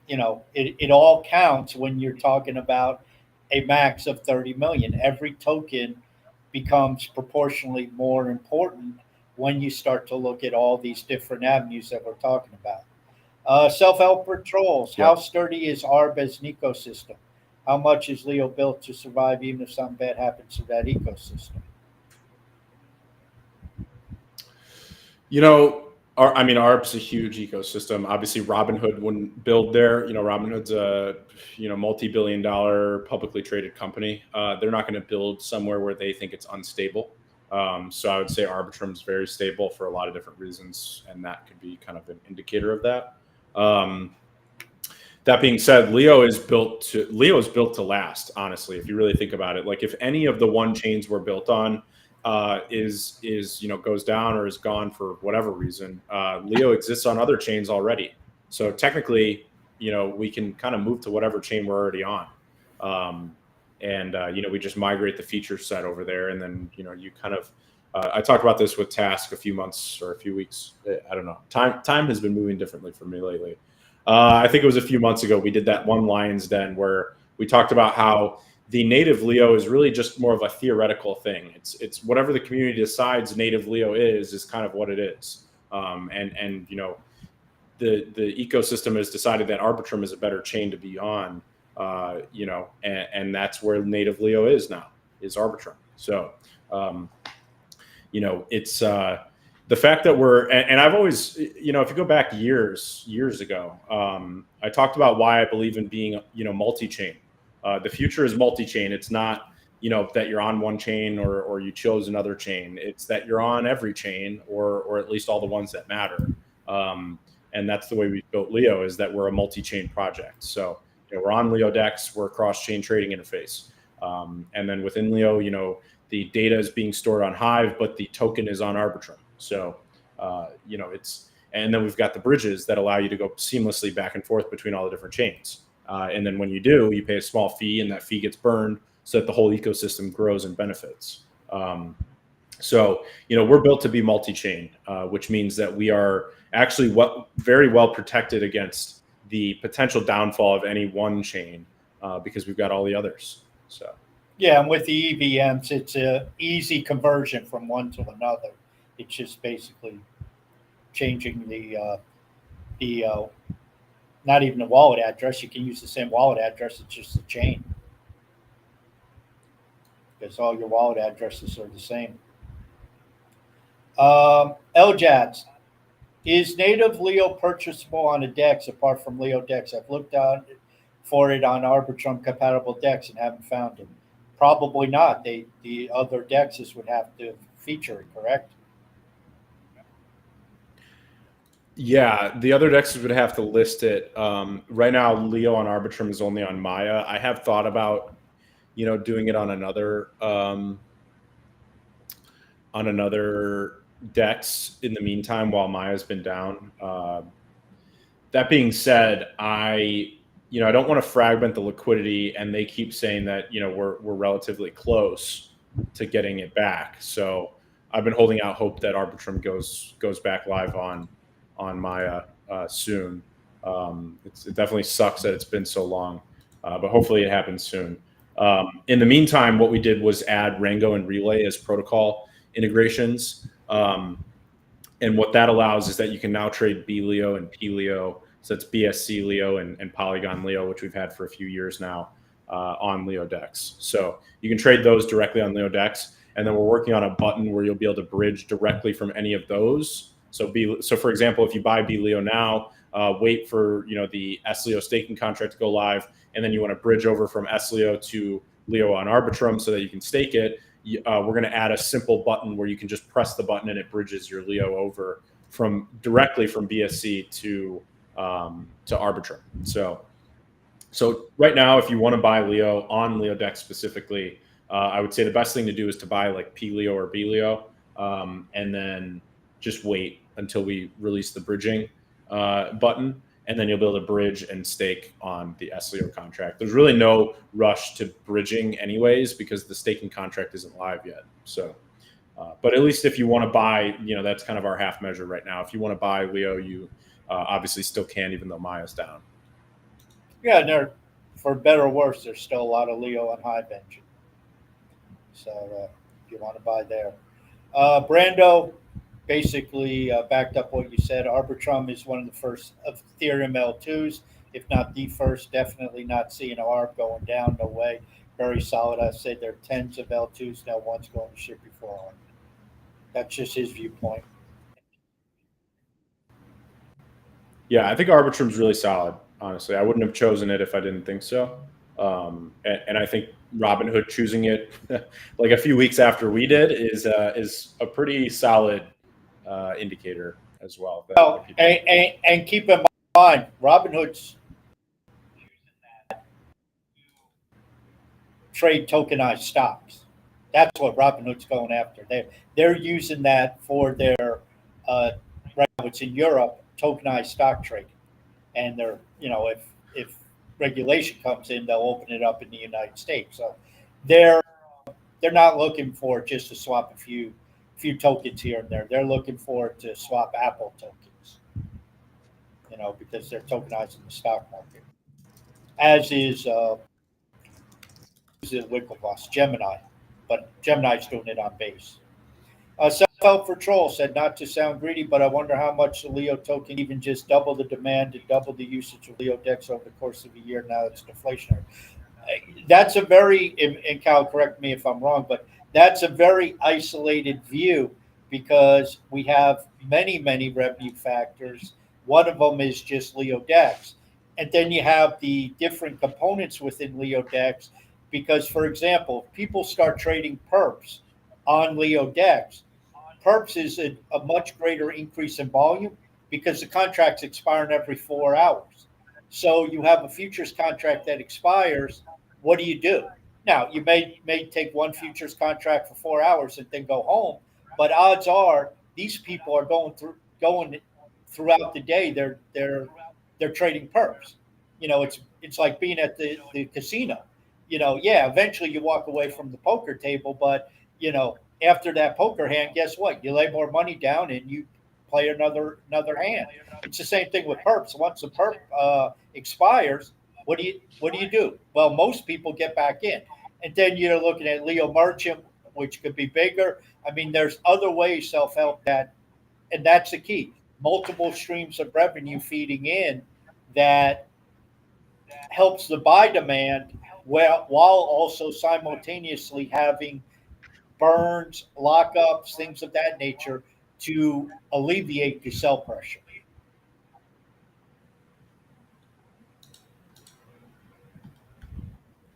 it all counts when you're talking about a max of 30 million. Every token becomes proportionally more important when you start to look at all these different avenues that we're talking about. Self-help patrols. How sturdy is ARB as an ecosystem? How much is Leo built to survive even if something bad happens to that ecosystem? ARB's a huge ecosystem. Obviously, Robinhood wouldn't build there. Robinhood's a multi-billion-dollar publicly traded company. They're not going to build somewhere where they think it's unstable. So I would say Arbitrum's very stable for a lot of different reasons, and that could be kind of an indicator of that. That being said, Leo is built to last. Honestly, if you really think about it, like if any of the one chains we're built on goes down or is gone for whatever reason, Leo exists on other chains already. So technically, we can kind of move to whatever chain we're already on. We just migrate the feature set over there. And then, you kind of, I talked about this with Task a few months or a few weeks. I don't know. Time has been moving differently for me lately. I think it was a few months ago, we did that one Lion's Den where we talked about how the native Leo is really just more of a theoretical thing. It's whatever the community decides native Leo is kind of what it is. And you know, the ecosystem has decided that Arbitrum is a better chain to be on. You know, and that's where native Leo is now, is Arbitrum. So, you know, it's the fact that we're, and I've always, you know, if you go back years ago, I talked about why I believe in being, you know, multi-chain. The future is multi-chain. It's not, you know, that you're on one chain or you chose another chain. It's that you're on every chain or at least all the ones that matter. And that's the way we built Leo, is that we're a multi-chain project. So, you know, we're on Leo DEX, we're a cross-chain trading interface. And then within Leo, you know, the data is being stored on Hive, but the token is on Arbitrum. So, you know, it's, and then we've got the bridges that allow you to go seamlessly back and forth between all the different chains. And then when you do, you pay a small fee, and that fee gets burned so that the whole ecosystem grows and benefits. So, you know, we're built to be multi-chain, which means that we are actually very well protected against the potential downfall of any one chain, because we've got all the others. So. Yeah, and with the EVMs, it's a easy conversion from one to another. It's just basically changing the not even the wallet address. You can use the same wallet address. It's just a chain, because all your wallet addresses are the same. LJATS, is native Leo purchasable on a DEX apart from Leo DEX? I've looked out for it on Arbitrum compatible DEX and haven't found it. Probably not. The other DEXs would have to feature it, correct? Yeah, the other DEXs would have to list it. Right now, Leo on Arbitrum is only on Maya. I have thought about, you know, doing it on another DEX in the meantime while Maya's been down. That being said, you know, I don't want to fragment the liquidity, and they keep saying that, you know, we're relatively close to getting it back. So I've been holding out hope that Arbitrum goes back live on Maya soon. It definitely sucks that it's been so long, but hopefully it happens soon. In the meantime, what we did was add Rango and Relay as protocol integrations. And what that allows is that you can now trade B Leo and P Leo. So it's BSC Leo and Polygon Leo, which we've had for a few years now, on Leo DEX. So you can trade those directly on Leo DEX. And then we're working on a button where you'll be able to bridge directly from any of those. So for example, if you buy B Leo now, wait for, you know, the S Leo staking contract to go live, and then you want to bridge over from S Leo to Leo on Arbitrum so that you can stake it. We're going to add a simple button where you can just press the button and it bridges your Leo over directly from BSC to Arbitrum. So right now, if you want to buy Leo on Leo DEX specifically, I would say the best thing to do is to buy like P Leo or B Leo, and then just wait until we release the bridging button, and then you'll be able to bridge and stake on the S Leo contract. There's really no rush to bridging anyways, because the staking contract isn't live yet. So, but at least if you want to buy, you know, that's kind of our half measure right now. If you want to buy Leo, you obviously still can, even though Maya's down. Yeah, and for better or worse, there's still a lot of Leo on Hive Engine. So if you want to buy there. Brando basically backed up what you said. Arbitrum is one of the first of Ethereum L2s, if not the first. Definitely not seeing an ARB going down. No way. Very solid. I said there are tens of L2s now. One's going to ship before ARB. That's just his viewpoint. Yeah, I think Arbitrum's really solid. Honestly, I wouldn't have chosen it if I didn't think so. And I think Robinhood choosing it like a few weeks after we did is a pretty solid indicator as well. Well, and keep in mind, Robinhood's trade tokenized stocks. That's what Robinhood's going after. They're using that for their what's in Europe, tokenized stock trading. And they're, you know, if regulation comes in, they'll open it up in the United States. So they're not looking for just to swap a few tokens here and there. They're looking for to swap Apple tokens, you know, because they're tokenizing the stock market. As is it Winklevoss, Gemini, but Gemini's doing it on base. Self-help for Troll said, not to sound greedy, but I wonder how much the Leo token even just double the demand and double the usage of Leo decks over the course of a year. Now it's deflationary. That's a very, and Cal, correct me if I'm wrong, but that's a very isolated view because we have many, many revenue factors. One of them is just Leo decks. And then you have the different components within Leo decks because, for example, if people start trading perps on Leo decks, perps is a much greater increase in volume because the contracts expire every 4 hours. So you have a futures contract that expires. What do? Now you may take one futures contract for 4 hours and then go home, but odds are these people are going throughout the day. They're trading perps. It's like being at the casino. Yeah, eventually you walk away from the poker table, but after that poker hand, guess what? You lay more money down and you play another hand. It's the same thing with perps. Once the perp expires, what do you do? Well, most people get back in, and then you're looking at Leo Merchant, which could be bigger. I mean, there's other ways self-help and that's the key. Multiple streams of revenue feeding in that helps the buy demand, while also simultaneously having burns, lockups, things of that nature to alleviate the sell pressure.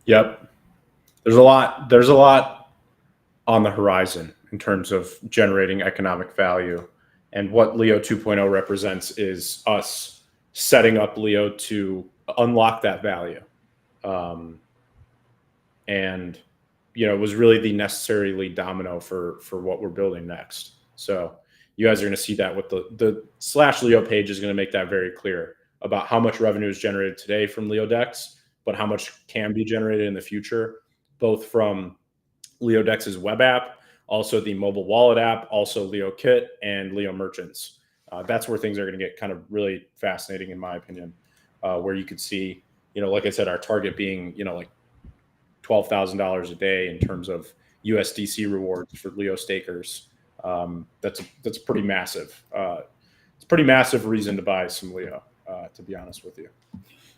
Yep. There's a lot on the horizon in terms of generating economic value. And what Leo 2.0 represents is us setting up Leo to unlock that value. And it was really the necessary lead domino for what we're building next. So you guys are going to see that with the /Leo page is going to make that very clear about how much revenue is generated today from Leo decks, but how much can be generated in the future, both from Leo Dex's web app, also the mobile wallet app, also Leo Kit and Leo Merchants. That's where things are going to get kind of really fascinating, in my opinion, where you could see, like I said, our target being, like $12,000 a day in terms of USDC rewards for Leo stakers. That's pretty massive. It's a pretty massive reason to buy some Leo, to be honest with you.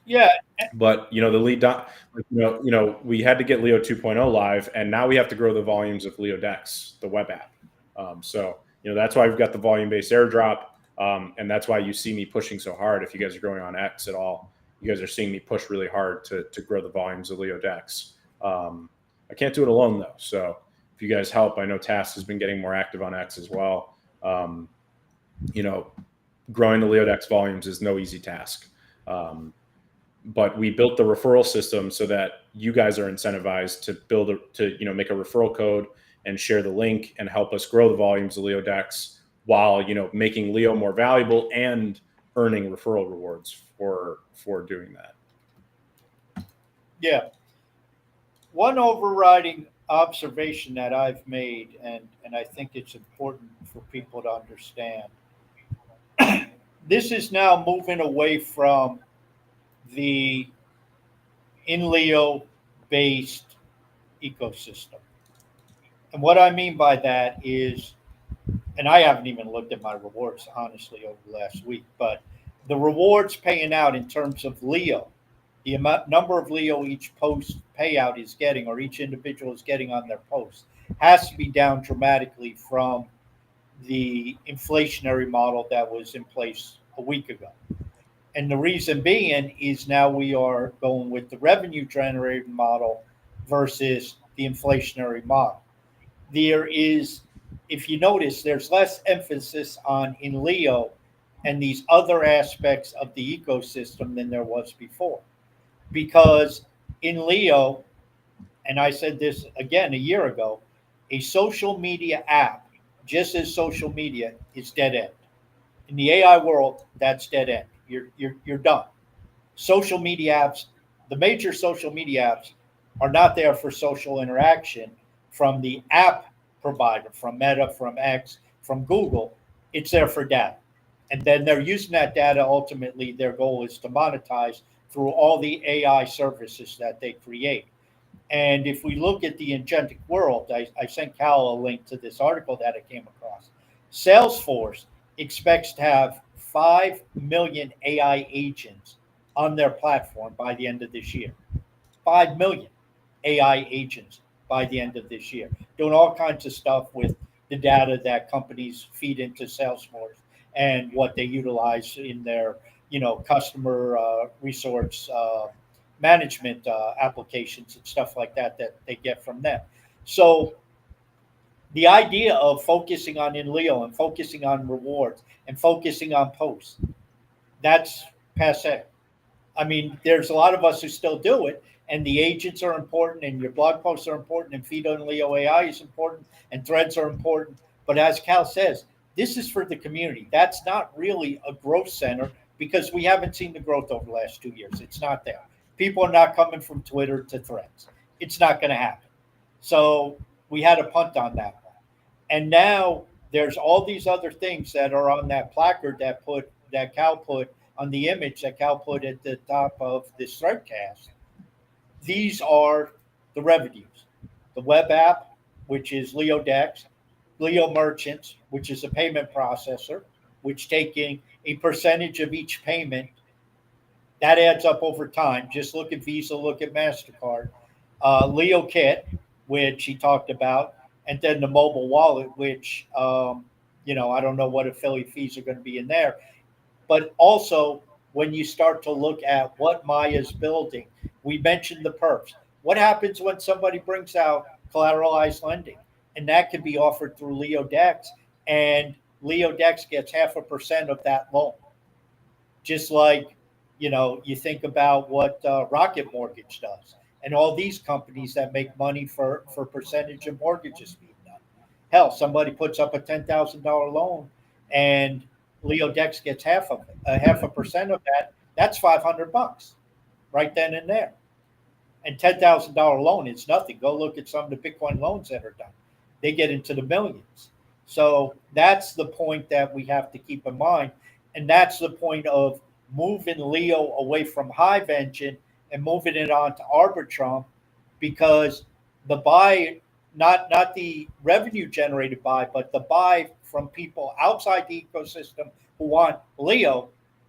Yeah. But the lead we had to get Leo 2.0 live, and now we have to grow the volumes of Leo Dex, the web app. So that's why we've got the volume-based airdrop, and that's why you see me pushing so hard. If you guys are going on X at all, you guys are seeing me push really hard to grow the volumes of Leo Dex. I can't do it alone though. So if you guys help, I know Task has been getting more active on X as well. Growing the Leo Dex volumes is no easy task. But we built the referral system so that you guys are incentivized to make a referral code and share the link and help us grow the volumes of Leo Dex while making Leo more valuable and earning referral rewards for doing that. Yeah. One overriding observation that I've made, and I think it's important for people to understand, this is now moving away from the in Leo based ecosystem. And what I mean by that is, and I haven't even looked at my rewards, honestly, over the last week, but the rewards paying out in terms of Leo, the number of Leo each post payout is getting, or each individual is getting on their post, has to be down dramatically from the inflationary model that was in place a week ago. And the reason being is now we are going with the revenue generated model versus the inflationary model. There is, if you notice, there's less emphasis on in Leo and these other aspects of the ecosystem than there was before. Because in Leo, and I said this again a year ago, a social media app, just as social media, is dead end. In the AI world, that's dead end. You're done. Social media apps, the major social media apps, are not there for social interaction from the app provider, from Meta, from X, from Google. It's there for data. And then they're using that data. Ultimately, their goal is to monetize through all the AI services that they create. And if we look at the agentic world, I sent Cal a link to this article that I came across. Salesforce expects to have 5 million AI agents on their platform by the end of this year. 5 million AI agents by the end of this year, doing all kinds of stuff with the data that companies feed into Salesforce and what they utilize in their, customer resource management applications and stuff like that they get from them. So the idea of focusing on in Leo and focusing on rewards and focusing on posts, that's passe. I mean, there's a lot of us who still do it, and the agents are important, and your blog posts are important, and feed on Leo AI is important, and threads are important. But as Cal says, this is for the community. That's not really a growth center because we haven't seen the growth over the last 2 years. It's not there. People are not coming from Twitter to threads. It's not going to happen. So we had a punt on that one. And now there's all these other things that are on that placard that Cal put on the image that Cal put at the top of this threadcast. These are the revenues. The web app, which is Leo Dex, Leo Merchants, which is a payment processor, which taking a percentage of each payment, that adds up over time. Just look at Visa, look at MasterCard. Leo Kit, which he talked about, and then the mobile wallet, which, I don't know what affiliate fees are going to be in there. But also, when you start to look at what Maya's building, we mentioned the perps. What happens when somebody brings out collateralized lending? And that can be offered through Leo Dex, and Leo Dex gets 0.5% of that loan. Just like, you think about what Rocket Mortgage does, and all these companies that make money for percentage of mortgages being done. Hell, somebody puts up a $10,000 loan, and Leo Dex gets 0.5% of that. That's $500 right then and there. And $10,000 loan is nothing. Go look at some of the Bitcoin loans that are done. They get into the millions. So that's the point that we have to keep in mind. And that's the point of moving Leo away from Hive Engine and moving it on to Arbitrum, because the buy, not the revenue generated buy, but the buy from people outside the ecosystem who want Leo,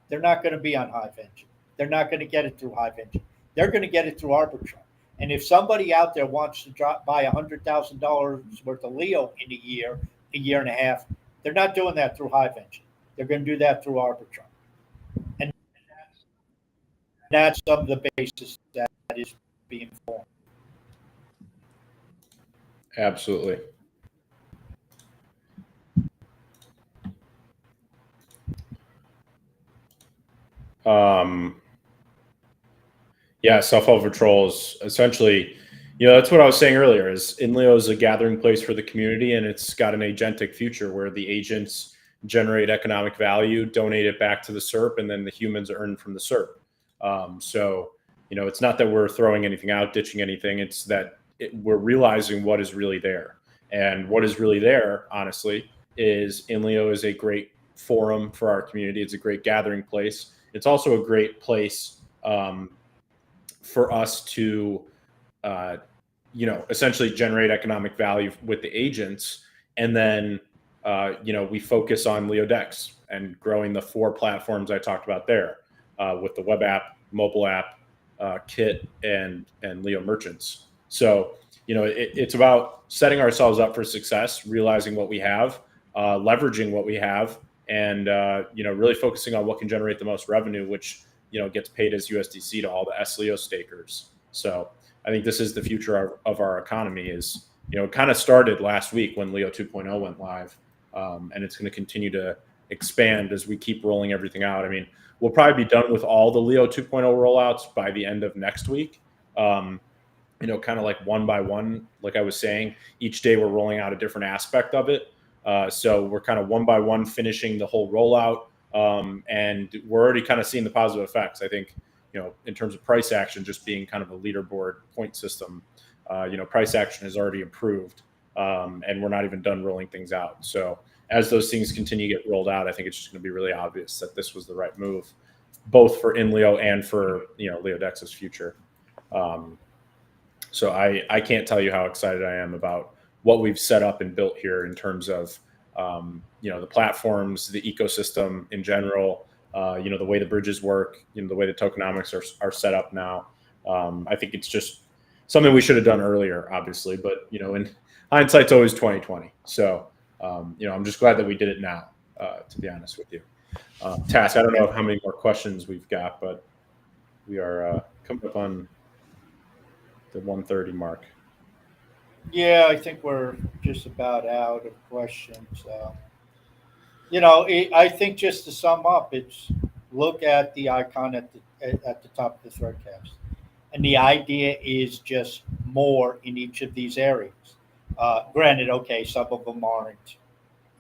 they're not going to be on Hive Engine. They're not going to get it through Hive Engine. They're going to get it through Arbitrum. And if somebody out there wants to buy $100,000 worth of Leo in a year and a half, they're not doing that through Hive Engine. They're going to do that through Arbitrum. And that's some of the basis that is being formed. Absolutely. Yeah, self-help trolls. Essentially, that's what I was saying earlier. Is Inleo is a gathering place for the community, and it's got an agentic future where the agents generate economic value, donate it back to the SERP, and then the humans earn from the SERP. So, it's not that we're throwing anything out, ditching anything. It's that we're realizing what is really there, and what is really there, honestly, is Inleo is a great forum for our community. It's a great gathering place. It's also a great place for us to, essentially generate economic value with the agents. And then, we focus on Leo Dex and growing the 4 platforms I talked about there with the web app, mobile app, Kit, and Leo Merchants. So, it's about setting ourselves up for success, realizing what we have, leveraging what we have, and, really focusing on what can generate the most revenue, which, gets paid as USDC to all the SLEO stakers. So I think this is the future of our economy. Is, it kind of started last week when Leo 2.0 went live, and it's going to continue to expand as we keep rolling everything out. I mean, we'll probably be done with all the Leo 2.0 rollouts by the end of next week. Kind of like one by one, like I was saying, each day we're rolling out a different aspect of it. So we're kind of one by one finishing the whole rollout. And we're already kind of seeing the positive effects. I think, in terms of price action, just being kind of a leaderboard point system, price action has already improved, and we're not even done rolling things out. So as those things continue to get rolled out, I think it's just going to be really obvious that this was the right move, both for Inleo and for, Leo Dex's future. So I can't tell you how excited I am about what we've set up and built here in terms of the platforms, the ecosystem in general, the way the bridges work, the way the tokenomics are set up now. I think it's just something we should have done earlier, obviously, but in hindsight's always 2020. So I'm just glad that we did it now. To be honest with you, Task. I don't know how many more questions we've got, but we are coming up on the 1:30 mark. Yeah, I think we're just about out of questions. I think just to sum up, it's look at the icon at the top of the threadcast, and the idea is just more in each of these areas. Granted, okay, some of them aren't.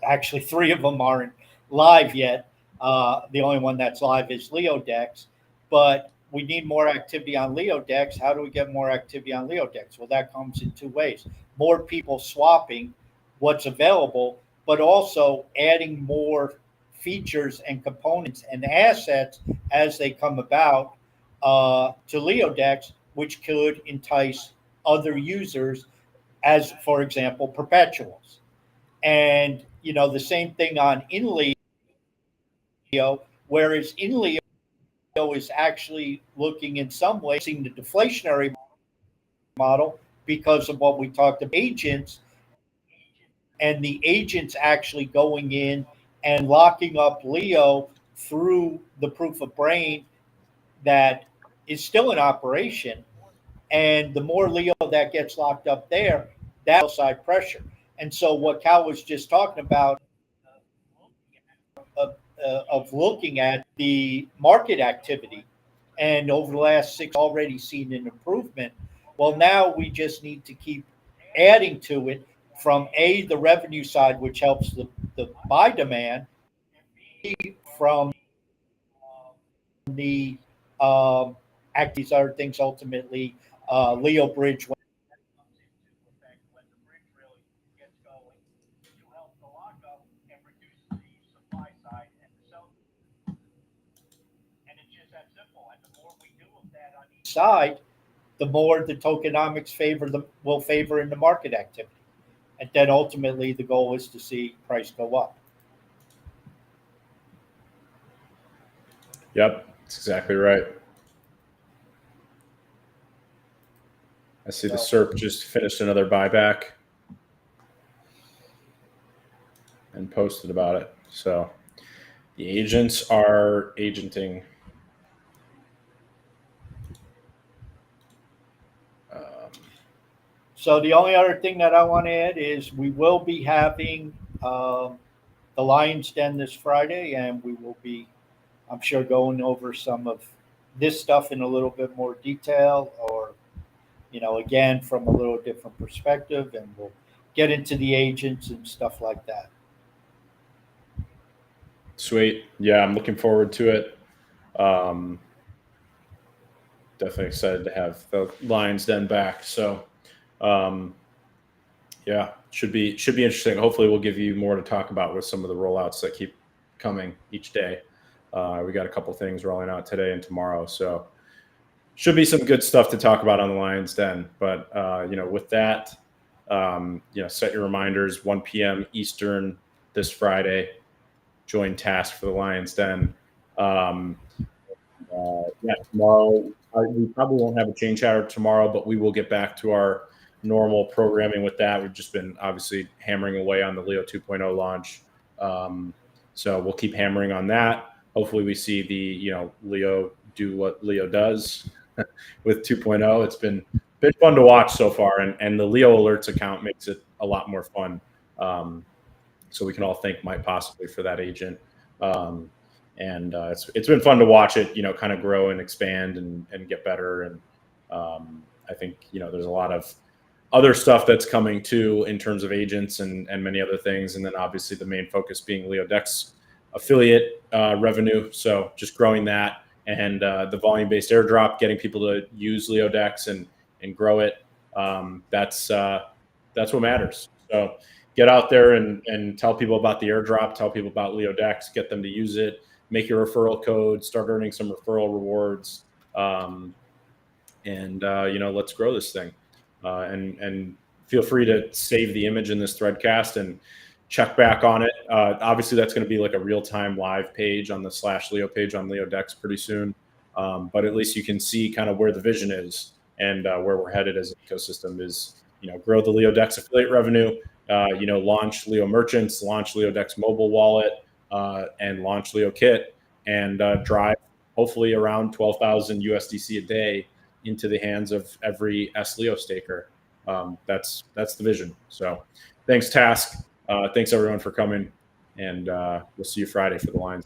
Actually, three of them aren't live yet. The only one that's live is Leodex, but we need more activity on Leodex. How do we get more activity on Leodex? Well, that comes in two ways: more people swapping what's available, but also adding more features and components and assets as they come about to Leodex, which could entice other users, as for example, perpetuals. And the same thing on InLeo, whereas InLeo is actually looking in some ways seeing the deflationary model because of what we talked about agents, and the agents actually going in and locking up Leo through the proof of brain that is still in operation. And the more Leo that gets locked up there, that outside pressure. And so what Cal was just talking about of looking at the market activity, and over the last 6 already seen an improvement. Well, now we just need to keep adding to it from the revenue side, which helps the buy demand, from the these other things ultimately. Leo Bridge side, the more the tokenomics will favor in the market activity. And then ultimately the goal is to see price go up. Yep, that's exactly right. I see the SERP just finished another buyback and posted about it. So the agents are agenting. So the only other thing that I want to add is we will be having the Lions Den this Friday, and we will be, I'm sure, going over some of this stuff in a little bit more detail, or again from a little different perspective, and we'll get into the agents and stuff like that. Sweet. Yeah, I'm looking forward to it. Definitely excited to have the Lions Den back. So yeah, should be interesting. Hopefully we'll give you more to talk about with some of the rollouts that keep coming each day. We got a couple things rolling out today and tomorrow, so should be some good stuff to talk about on the Lions Den. But with that, set your reminders, 1 p.m. Eastern this Friday. Join Task for the Lions Den. Tomorrow we probably won't have a chain chatter tomorrow, but we will get back to our normal programming with that. We've just been obviously hammering away on the Leo 2.0 launch. So we'll keep hammering on that. Hopefully we see the, Leo do what Leo does with 2.0. It's been fun to watch so far. And the Leo Alerts account makes it a lot more fun. So we can all thank Mike possibly for that agent. And it's been fun to watch it, kind of grow and expand and get better. And I think, there's a lot of other stuff that's coming too in terms of agents and many other things. And then obviously the main focus being Leodex affiliate revenue. So just growing that and the volume-based airdrop, getting people to use Leodex and grow it. That's what matters. So get out there and tell people about the airdrop, tell people about Leodex, get them to use it, make your referral code, start earning some referral rewards. And let's grow this thing. and feel free to save the image in this threadcast and check back on it. Obviously, that's going to be like a real-time live page on the /Leo page on LeoDex pretty soon. But at least you can see kind of where the vision is and where we're headed as an ecosystem is, grow the LeoDex affiliate revenue, launch Leo merchants, launch LeoDex mobile wallet, and launch LeoKit, and drive hopefully around 12,000 USDC a day into the hands of every Leo staker. That's the vision. So thanks, Task. Thanks everyone for coming, and we'll see you Friday for the lines.